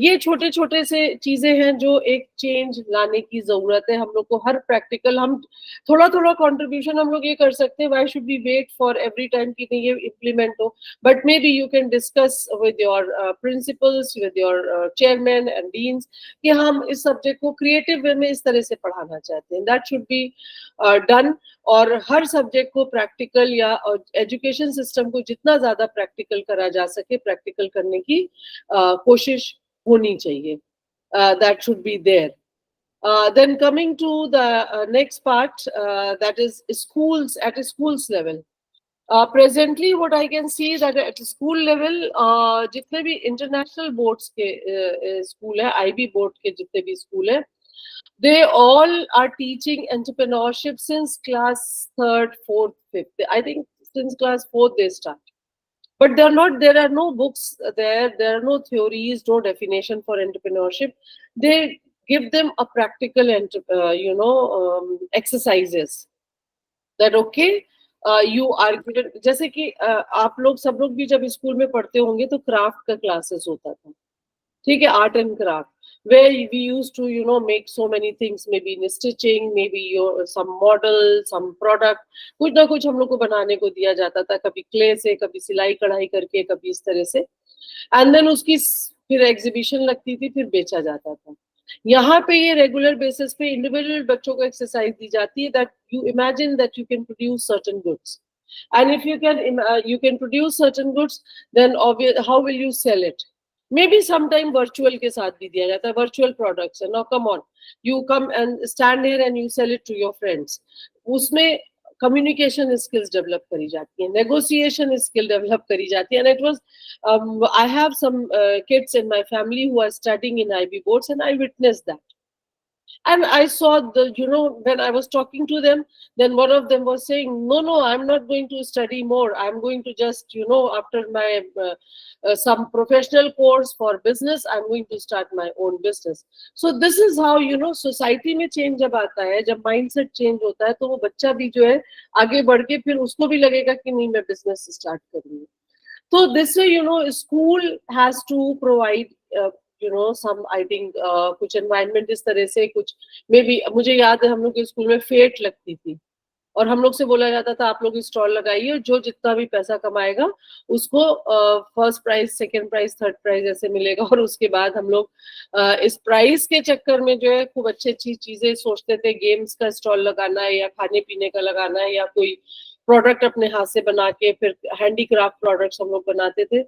ये छोटे छोटे से चीजें हैं जो एक चेंज लाने की जरूरत है। हम लोग को हर प्रैक्टिकल, हम थोड़ा थोड़ा कंट्रीब्यूशन हम लोग ये कर सकते हैं। Why should be wait for every time कि नहीं ये इम्प्लीमेंट हो, but maybe you can discuss with your principals, with your chairman and deans कि हम इस सब्जेक्ट को क्रिएटिव वे में इस तरह से पढ़ाना चाहते हैं। That should be done. और हर सब्जेक्ट को प्रैक्टिकल या एजुकेशन सिस्टम को जितना ज्यादा प्रैक्टिकल करा जा सके, प्रैक्टिकल करने की कोशिश होनी चाहिए। That should be there. Then coming to the next part, that is schools, at schools level. Presently what I can see that at school level जितने भी international boards के school है, IB board के जितने भी school है, They all are teaching entrepreneurship since class 3rd, 4th, 5th. I think since class 4th they start. But there are no books there are no theories, no definition for entrepreneurship. They give them a practical exercises that okay, you are given, जैसे कि आप लोग सब लोग भी जब school में पढ़ते होंगे तो क्राफ्ट का क्लासेस होता था, ठीक है, art and craft, where we used to make so many things, maybe in stitching, maybe some model, some product, कुछ ना कुछ हम लोग को बनाने को दिया जाता था, कभी क्ले से, कभी सिलाई कढ़ाई करके, कभी इस तरह से, एंड देन उसकी फिर एग्जीबिशन लगती थी, फिर बेचा जाता था. यहाँ पे ये रेगुलर बेसिस पे इंडिविजुअल बच्चों को एक्सरसाइज दी जाती है that you imagine that you can produce certain goods, and if you can produce certain goods, then how will you sell it? Maybe sometime virtual के साथ भी दिया जाता है, virtual products. Now come on, you come and stand here and you sell it to your friends. उसमें communication skills develop करी जाती है, negotiation skill develop करी जाती है, and it was I have some kids in my family who are studying in IB boards, and I witnessed that. And I saw when I was talking to them, then one of them was saying, no, I'm not going to study more. I'm going to just, after my some professional course for business, I'm going to start my own business. So this is how, society में change जब आता है, जब mindset change होता है, तो वो बच्चा भी जो है आगे बढ़ के फिर उसको भी लगेगा कि नहीं, मैं business start करूँगी. So this way, school has to provide some, I think कुछ environment इस तरह से, कुछ maybe मुझे याद है हम लोग के स्कूल में फेट लगती थी और हम लोग से बोला जाता था आप लोग स्टॉल लगाइए, जो जितना भी पैसा कमाएगा उसको first prize, second prize, third prize ऐसे मिलेगा. और उसके बाद हम लोग इस प्राइज के चक्कर में जो है खूब अच्छी अच्छी चीजें सोचते थे, गेम्स का स्टॉल लगाना है या खाने पीने का लगाना है या कोई प्रोडक्ट अपने हाथ से बना के, फिर हैंडीक्राफ्ट प्रोडक्ट्स हम लोग बनाते थे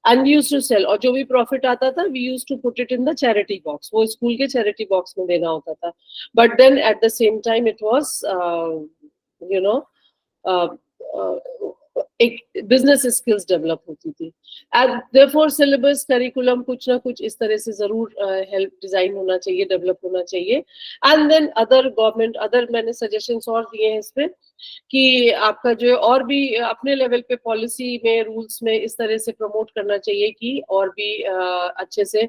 and we used to sell. और जो भी प्रॉफिट आता था we used to put it in the charity box. वो स्कूल के चैरिटी बॉक्स में देना होता था. But then at the same time it was एक बिजनेस स्किल्स डेवलप होती थी. एंड देयरफॉर सिलेबस, करिकुलम कुछ ना कुछ इस तरह से जरूर हेल्प डिजाइन होना चाहिए, डेवलप होना चाहिए. एंड देन अदर मैंने सजेशंस और दिए हैं इस पे कि आपका जो है और भी अपने लेवल पे पॉलिसी में, रूल्स में इस तरह से प्रमोट करना चाहिए कि और भी अच्छे से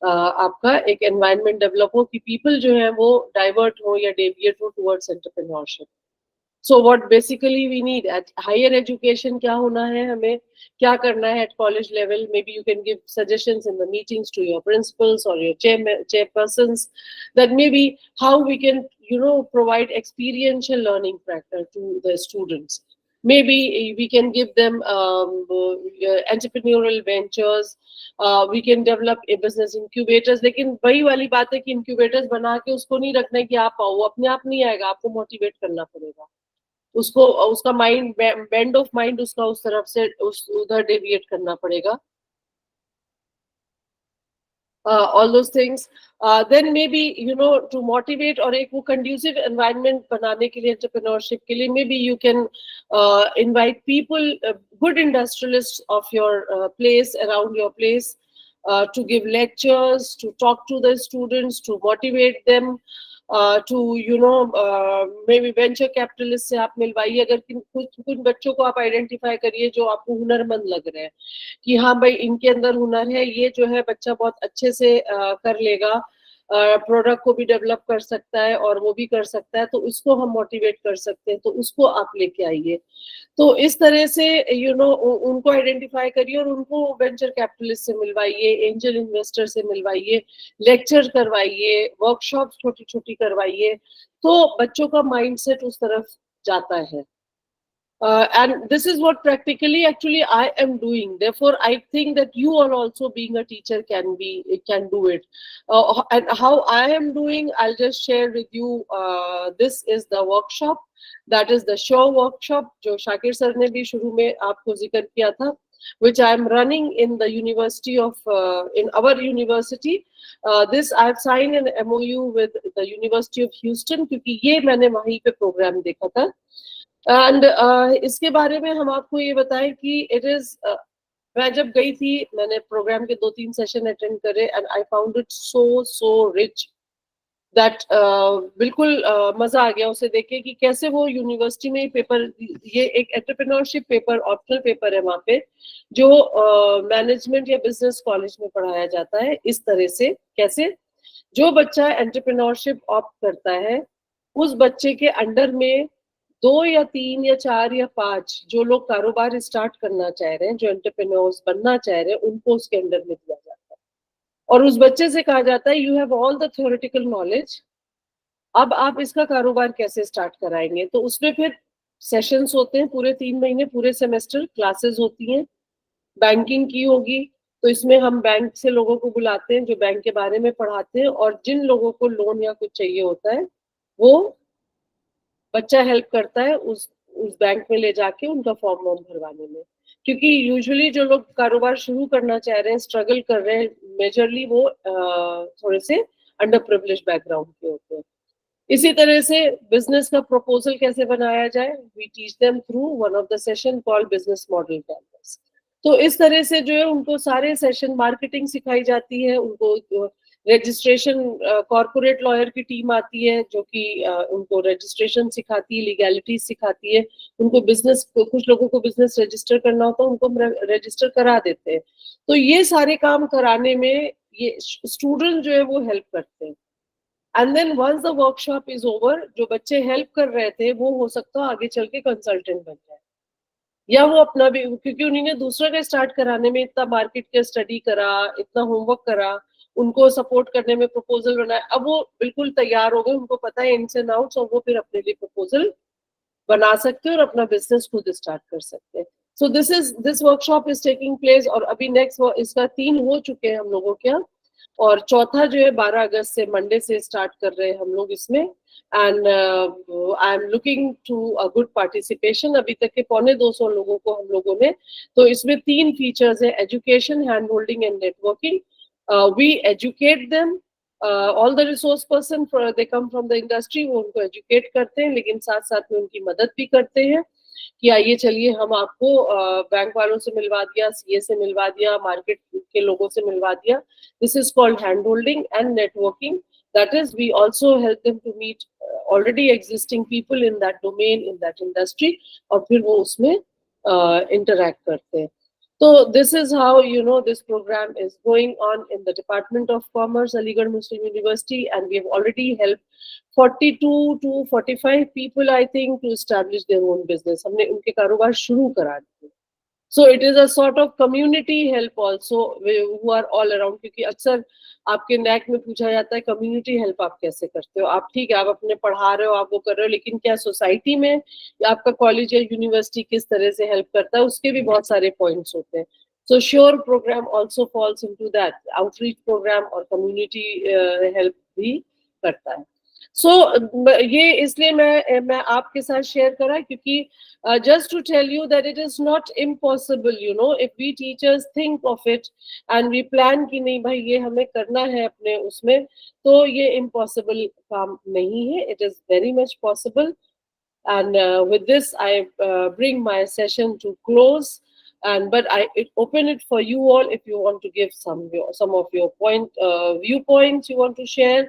आपका एक एनवायरनमेंट डेवलप हो कि पीपल जो है वो डाइवर्ट हो या डेविएट हो towards entrepreneurship. So what basically we need at higher education, क्या होना है, हमें क्या करना है at college level? Maybe you can give suggestions in the meetings to your principals or your chairpersons, that maybe how we can provide experiential learning factor to the students. Maybe we can give them entrepreneurial ventures, we can develop a business incubators. लेकिन वही वाली बात है कि incubators बना के उसको नहीं रखना है कि आप आओ, अपने आप नहीं आएगा, आपको मोटिवेट करना पड़ेगा उसको, उसका माइंड, बेंड ऑफ माइंड उसका उस तरफ से उधर डेविएट करना पड़ेगा. all those things, then maybe to motivate और एक वो conducive environment बनाने के लिए, entrepreneurship के लिए, maybe you can invite people, good industrialists of your place, around your place, to give lectures, to talk to the students, to motivate them, to maybe venture capitalist से आप मिलवाइए. अगर कुछ बच्चों को आप आइडेंटिफाई करिए जो आपको हुनरमंद लग रहे हैं कि हाँ भाई इनके अंदर हुनर है, ये जो है बच्चा बहुत अच्छे से कर लेगा, प्रोडक्ट को भी डेवलप कर सकता है और वो भी कर सकता है, तो उसको हम मोटिवेट कर सकते हैं, तो उसको आप लेके आइए. तो इस तरह से उनको आइडेंटिफाई करिए और उनको वेंचर कैपिटलिस्ट से मिलवाइए, एंजल इन्वेस्टर से मिलवाइए, लेक्चर करवाइए, वर्कशॉप छोटी छोटी करवाइए, तो बच्चों का माइंडसेट उस तरफ जाता है. And this is what practically actually I am doing. Therefore, I think that you all also, being a teacher, can do it. And how I am doing, I'll just share with you. This is the workshop. That is the show workshop, जो Shakir sir ने भी शुरू में आपको जिक्र किया था, which I am running in the university of in our university. This I have signed an MOU with the University of Houston क्योंकि ये मैंने वहीं पे प्रोग्राम देखा था. एंड इसके बारे में हम आपको ये बताएं कि इट इज, मैं जब गई थी, मैंने प्रोग्राम के 2-3 सेशन अटेंड करे, and I found it so rich. That बिल्कुल मजा आ गया उसे देख के कि कैसे वो यूनिवर्सिटी में पेपर, ये एक एंटरप्रेन्योरशिप पेपर, ऑप्शनल पेपर है वहाँ पे, जो मैनेजमेंट या बिजनेस कॉलेज में पढ़ाया जाता है। इस तरह से कैसे जो बच्चा एंटरप्रेन्योरशिप ऑप्ट करता है, उस बच्चे के अंडर में 2 या 3 या 4 या 5 जो लोग कारोबार स्टार्ट करना चाह रहे हैं, जो एंटरप्रेन्योर्स बनना चाह रहे हैं, उनको उसके अंडर में दिया जाता है। और उस बच्चे से कहा जाता है you have all the theoretical knowledge, अब आप इसका कारोबार कैसे स्टार्ट कराएंगे। तो उसमें फिर सेशंस होते हैं पूरे 3 महीने, पूरे सेमेस्टर क्लासेस होती हैं। बैंकिंग की होगी, तो इसमें हम बैंक से लोगों को बुलाते हैं जो बैंक के बारे में पढ़ाते हैं, और जिन लोगों को लोन या कुछ चाहिए होता है वो बच्चा हेल्प करता है उस बैंक में ले जाके उनका फॉर्म वॉर्म भरवाने में। क्योंकि यूजुअली जो लोग कारोबार शुरू करना चाह रहे हैं, स्ट्रगल कर रहे हैं, मेजरली वो थोड़े से अंडर प्रिविलेज बैकग्राउंड के होते हैं। इसी तरह से बिजनेस का प्रपोजल कैसे बनाया जाए, we teach them through one of the session called business model canvas. तो इस तरह से जो है उनको सारे सेशन, मार्केटिंग सिखाई जाती है, उनको रजिस्ट्रेशन, कॉर्पोरेट लॉयर की टीम आती है जो कि उनको रजिस्ट्रेशन सिखाती है, लीगैलिटी सिखाती है, उनको बिजनेस, कुछ लोगों को बिजनेस रजिस्टर करना होता है, उनको रजिस्टर करा देते हैं। तो ये सारे काम कराने में ये स्टूडेंट जो है वो हेल्प करते हैं। And then once the workshop is over, जो बच्चे हेल्प कर रहे थे वो हो सकता है आगे चल के कंसल्टेंट बन जाए, या वो अपना भी, क्योंकि उन्होंने दूसरा का स्टार्ट कराने में इतना मार्केट का स्टडी करा, इतना होमवर्क करा, उनको सपोर्ट करने में प्रपोजल बनाया, अब वो बिल्कुल तैयार हो गए, उनको पता है इनस एंड आउट्स, और वो फिर अपने लिए प्रपोजल बना सकते हैं और अपना बिजनेस खुद स्टार्ट कर सकते हैं। So this workshop is taking place, और अभी नेक्स्ट इसका 3 हो चुके हैं हम लोगों के यहाँ, और चौथा जो है 12 अगस्त से, मंडे से स्टार्ट कर रहे हैं हम लोग इसमें। And I am looking to a good participation. अभी तक के 250 लोगों को हम लोगों ने, तो इसमें 3 फीचर्स है, education, hand holding and networking. We educate them, all the resource person they come from the industry, वो उनको एजुकेट करते हैं, लेकिन साथ साथ में उनकी मदद भी करते हैं कि आइए चलिए हम आपको बैंक वालों से मिलवा दिया, सीए से मिलवा दिया, मार्केट के लोगों से मिलवा दिया। This is called hand holding and networking. That is we also help them to meet already existing people in that domain, in that industry, और फिर वो उसमें इंटरैक्ट करते हैं। So this is how, you know, this program is going on in the Department of Commerce, Aligarh Muslim University, and we have already helped 42 to 45 people, I think, to establish their own business. हमने उनके कारोबार शुरू करा दिए। So it is a sort of community help also, who are all around, क्योंकि अक्सर आपके NAAC में पूछा जाता है कम्युनिटी हेल्प आप कैसे करते हो। आप ठीक है, आप अपने पढ़ा रहे हो, आप वो कर रहे हो, लेकिन क्या सोसाइटी में या आपका कॉलेज या यूनिवर्सिटी किस तरह से हेल्प करता है, उसके भी बहुत सारे पॉइंट्स होते हैं। So sure program also falls into that, outreach program और कम्युनिटी हेल्प भी करता है। सो ये इसलिए मैं आपके साथ शेयर करा, क्योंकि just to tell you that it is not impossible, you know, if we teachers think of it and we plan कि नहीं भाई ये हमें करना है अपने उसमें, तो ये impossible काम नहीं है, it is very much possible. And with this I bring my session to close, and but I open it for you all if you want to give some of your viewpoints you want to share,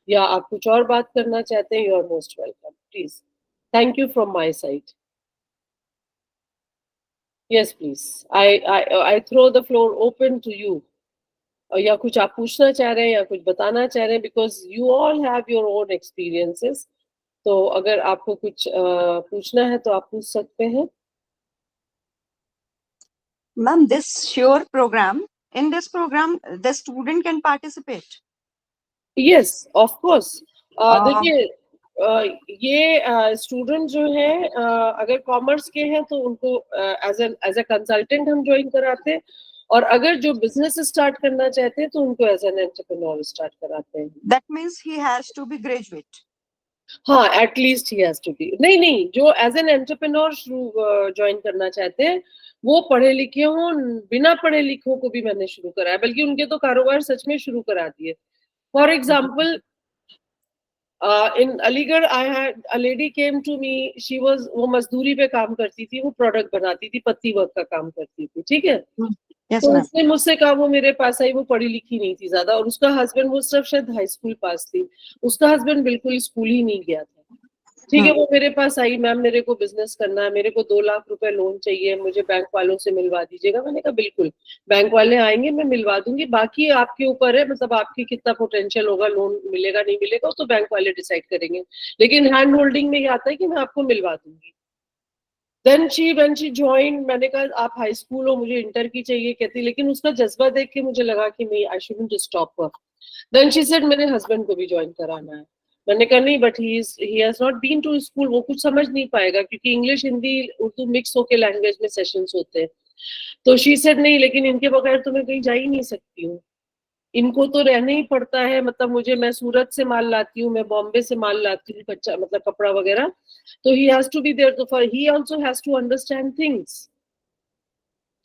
या आप कुछ और बात करना चाहते हैं, you are most welcome, please. Thank you from my side. Yes, please. I throw the floor open to you. या कुछ आप पूछना चाह रहे हैं या कुछ बताना चाह रहे हैं, because you all have your own experiences. तो अगर आपको कुछ पूछना है तो आप पूछ सकते हैं। Ma'am, this sure program, in this program, the student can participate. Yes, of course. देखिए, ये स्टूडेंट जो है अगर कॉमर्स के हैं तो उनको एज ए कंसल्टेंट हम ज्वाइन कराते हैं, और अगर जो बिजनेस स्टार्ट करना चाहते हैं तो उनको एज एन एंटरप्रेन्योर स्टार्ट कराते हैं। That means he has to be graduate. हाँ, at least he has to be. नहीं, जो एज एन एंटरप्रेन्योर ज्वाइन करना चाहते हैं वो पढ़े लिखे हों, बिना पढ़े लिखों को भी मैंने शुरू कराया, बल्कि उनके तो कारोबार सच में शुरू करा दिए। For example, in Aligarh, I had a lady came to me. वो मजदूरी पे काम करती थी, वो प्रोडक्ट बनाती थी, पत्ती वर्क का काम करती थी, ठीक है। Yes, तो ma'am. उसने मुझसे कहा, वो मेरे पास आई, वो पढ़ी लिखी नहीं थी ज्यादा, और उसका हस्बैंड, वो सिर्फ शायद हाई स्कूल पास थी, उसका हस्बैंड बिल्कुल स्कूल ही नहीं गया था। ठीक है, वो मेरे पास आई, मैम मेरे को बिजनेस करना है, मेरे को 2 लाख रुपए लोन चाहिए, मुझे बैंक वालों से मिलवा दीजिएगा। मैंने कहा बिल्कुल, बैंक वाले आएंगे, मैं मिलवा दूंगी, बाकी आपके ऊपर है, मतलब आपकी कितना पोटेंशियल होगा, लोन मिलेगा नहीं मिलेगा तो बैंक वाले डिसाइड करेंगे, लेकिन हैंड होल्डिंग में ये आता है कि मैं आपको मिलवा दूंगी। Then when she joined, मैंने कहा आप हाई स्कूल हो, मुझे इंटर की चाहिए, कहती, लेकिन उसका जज्बा देख के मुझे लगा कि नहीं, I shouldn't stop her. Then she said मेरे हस्बैंड को भी ज्वाइन कराना है। मैंने कहा नहीं, but he has not been to school, वो कुछ समझ नहीं पाएगा, क्योंकि इंग्लिश हिंदी उर्दू मिक्स होके लैंग्वेज में सेशंस होते हैं। तो she said नहीं, लेकिन इनके बगैर तो मैं कहीं जा ही नहीं सकती हूँ, इनको तो रहना ही पड़ता है, मतलब मुझे, मैं सूरत से माल लाती हूँ, मैं बॉम्बे से माल लाती हूँ, कच्चा मतलब कपड़ा वगैरह, तो he has to be there, तो for he also has to understand things.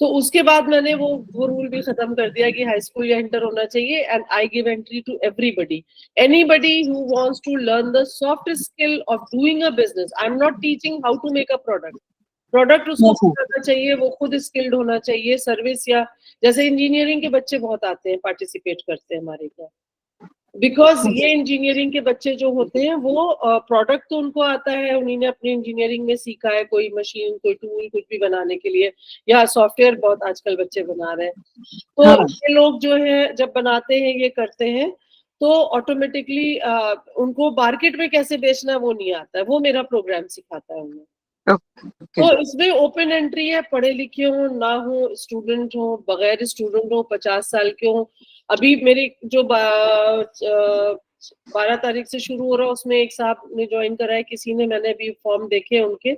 तो उसके बाद मैंने वो रूल भी खत्म कर दिया कि हाई स्कूल या इंटर होना चाहिए, and I give entry to everybody, anybody who wants to learn the soft skill of doing a business. I am not teaching how to make a product उसको बनाना चाहिए, वो खुद स्किल्ड होना चाहिए, सर्विस, या जैसे इंजीनियरिंग के बच्चे बहुत आते हैं, पार्टिसिपेट करते हैं हमारे क्या, बिकॉज ये इंजीनियरिंग के बच्चे जो होते हैं वो प्रोडक्ट तो उनको आता है, उन्होंने अपनी इंजीनियरिंग में सीखा है, कोई मशीन, कोई टूल, कुछ भी बनाने के लिए, या सॉफ्टवेयर बहुत आजकल बच्चे बना रहे हैं, तो ये लोग जो है जब बनाते हैं, ये करते हैं, तो ऑटोमेटिकली उनको मार्केट में कैसे बेचना है वो नहीं आता है, वो मेरा प्रोग्राम सिखाता है उन्हें। तो इसमें ओपन एंट्री है, पढ़े लिखे हो ना हो, स्टूडेंट हो, बगैर स्टूडेंट हो, 50 साल के हो। अभी मेरी जो 12 तारीख से शुरू हो रहा है, उसमें एक साहब ने ज्वाइन करा है, किसी ने, मैंने अभी फॉर्म देखे उनके,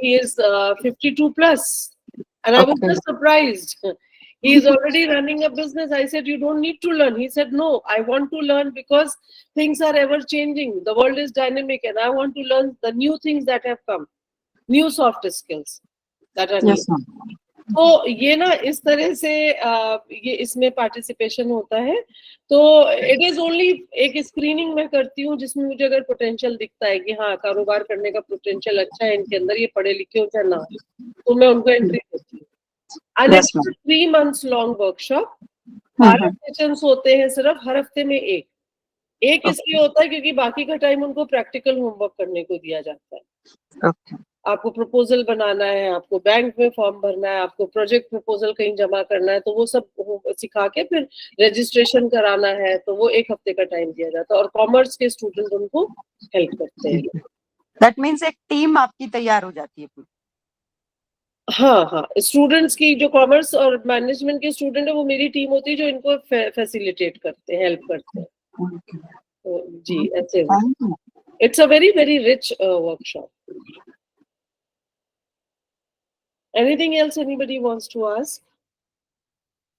he is 52 plus, and I was just surprised. He is already running a business. I said, you don't need to learn. He said, no, I want to learn because things are ever changing. The world is dynamic, and I want to learn the new things that have come, new soft skills that are new. तो ये ना इस तरह से ये इसमें participation होता है। तो इट इज ओनली एक स्क्रीनिंग मैं करती हूँ, जिसमें मुझे अगर पोटेंशियल दिखता है कि हाँ कारोबार करने का पोटेंशियल अच्छा है इनके अंदर, ये पढ़े लिखे हो चाहे ना, तो मैं उनको एंट्री देती हूँ। आज 3 months लॉन्ग वर्कशॉप, 12 सेशंस होते हैं सिर्फ, हर हफ्ते में एक इसलिए होता है क्योंकि बाकी का टाइम उनको प्रैक्टिकल होमवर्क करने को दिया जाता है। आपको प्रपोजल बनाना है, आपको बैंक में फॉर्म भरना है, आपको प्रोजेक्ट प्रपोजल कहीं जमा करना है, तो वो सब सिखा के फिर रजिस्ट्रेशन कराना है, तो वो 1 हफ्ते का टाइम दिया जाता है, और कॉमर्स के स्टूडेंट उनको हेल्प करते हैं। दैट मीन्स एक टीम आपकी तैयार हो जाती है पूरी। हाँ, स्टूडेंट्स की, जो कॉमर्स और मैनेजमेंट के स्टूडेंट है, वो मेरी टीम होती है जो इनको फैसिलिटेट करते हैं, हेल्प करते हैं। तो जी ऐसे it's a very very rich workshop. Anything else anybody wants to ask?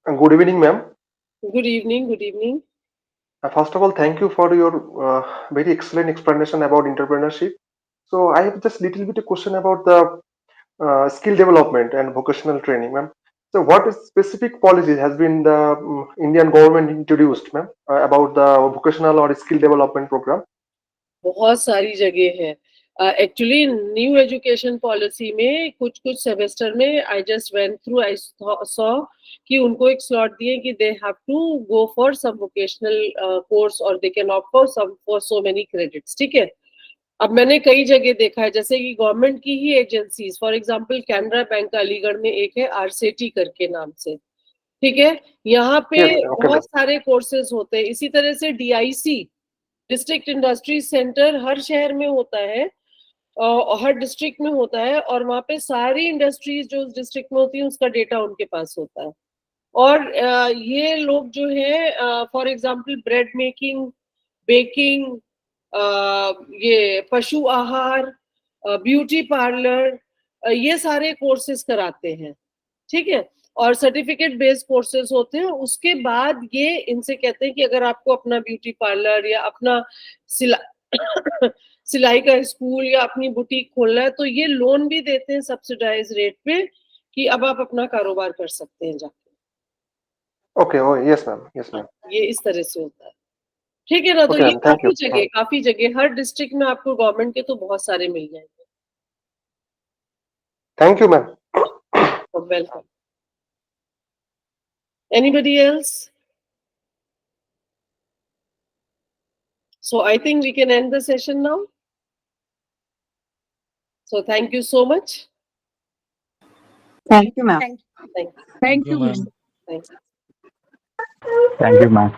Good evening, ma'am. Good evening. Good evening. First of all, thank you for your very excellent explanation about entrepreneurship. So I have just little bit a question about the skill development and vocational training, ma'am. So what specific policies has been the Indian government introduced, ma'am, about the vocational or skill development program? बहुत सारी जगह है। Actually new education policy में कुछ semester में I just went through, I saw कि उनको एक स्लॉट दिए कि they have to go for some vocational course, और they can opt for so many credits. ठीक है, अब मैंने कई जगह देखा है, जैसे कि गवर्नमेंट की ही agencies, for example Canara bank Aligarh में एक है आरसेटी करके नाम से, ठीक है, यहाँ पे बहुत सारे कोर्सेज होते हैं। इसी तरह से DIC, डिस्ट्रिक्ट इंडस्ट्री सेंटर, हर शहर में होता है और हर डिस्ट्रिक्ट में होता है, और वहाँ पे सारी इंडस्ट्रीज जो उस डिस्ट्रिक्ट में होती है उसका डेटा उनके पास होता है। और ये लोग जो है, for example bread making, baking, ये पशु आहार, ब्यूटी पार्लर, ये सारे कोर्सेज कराते हैं। ठीक है, और सर्टिफिकेट बेस्ड कोर्सेज होते हैं। उसके बाद ये इनसे कहते हैं कि अगर आपको अपना ब्यूटी पार्लर या अपना सिलाई का स्कूल या अपनी बुटीक खोलना है, तो ये लोन भी देते हैं सब्सिडाइज रेट पे, कि अब आप अपना कारोबार कर सकते हैं जाके। ओके, ओ यस मैम, यस मैम। ये इस तरह से होता है। ठीक है ना, तो ये काफी जगह हर डिस्ट्रिक्ट में आपको गवर्नमेंट के तो बहुत सारे मिल जाएंगे। Thank you ma'am. Welcome. Anybody else? So I think we can end the session now. So thank you so much. Thank you, ma'am. Thank you. Thank you, ma'am. Thank you. Thank you, ma'am.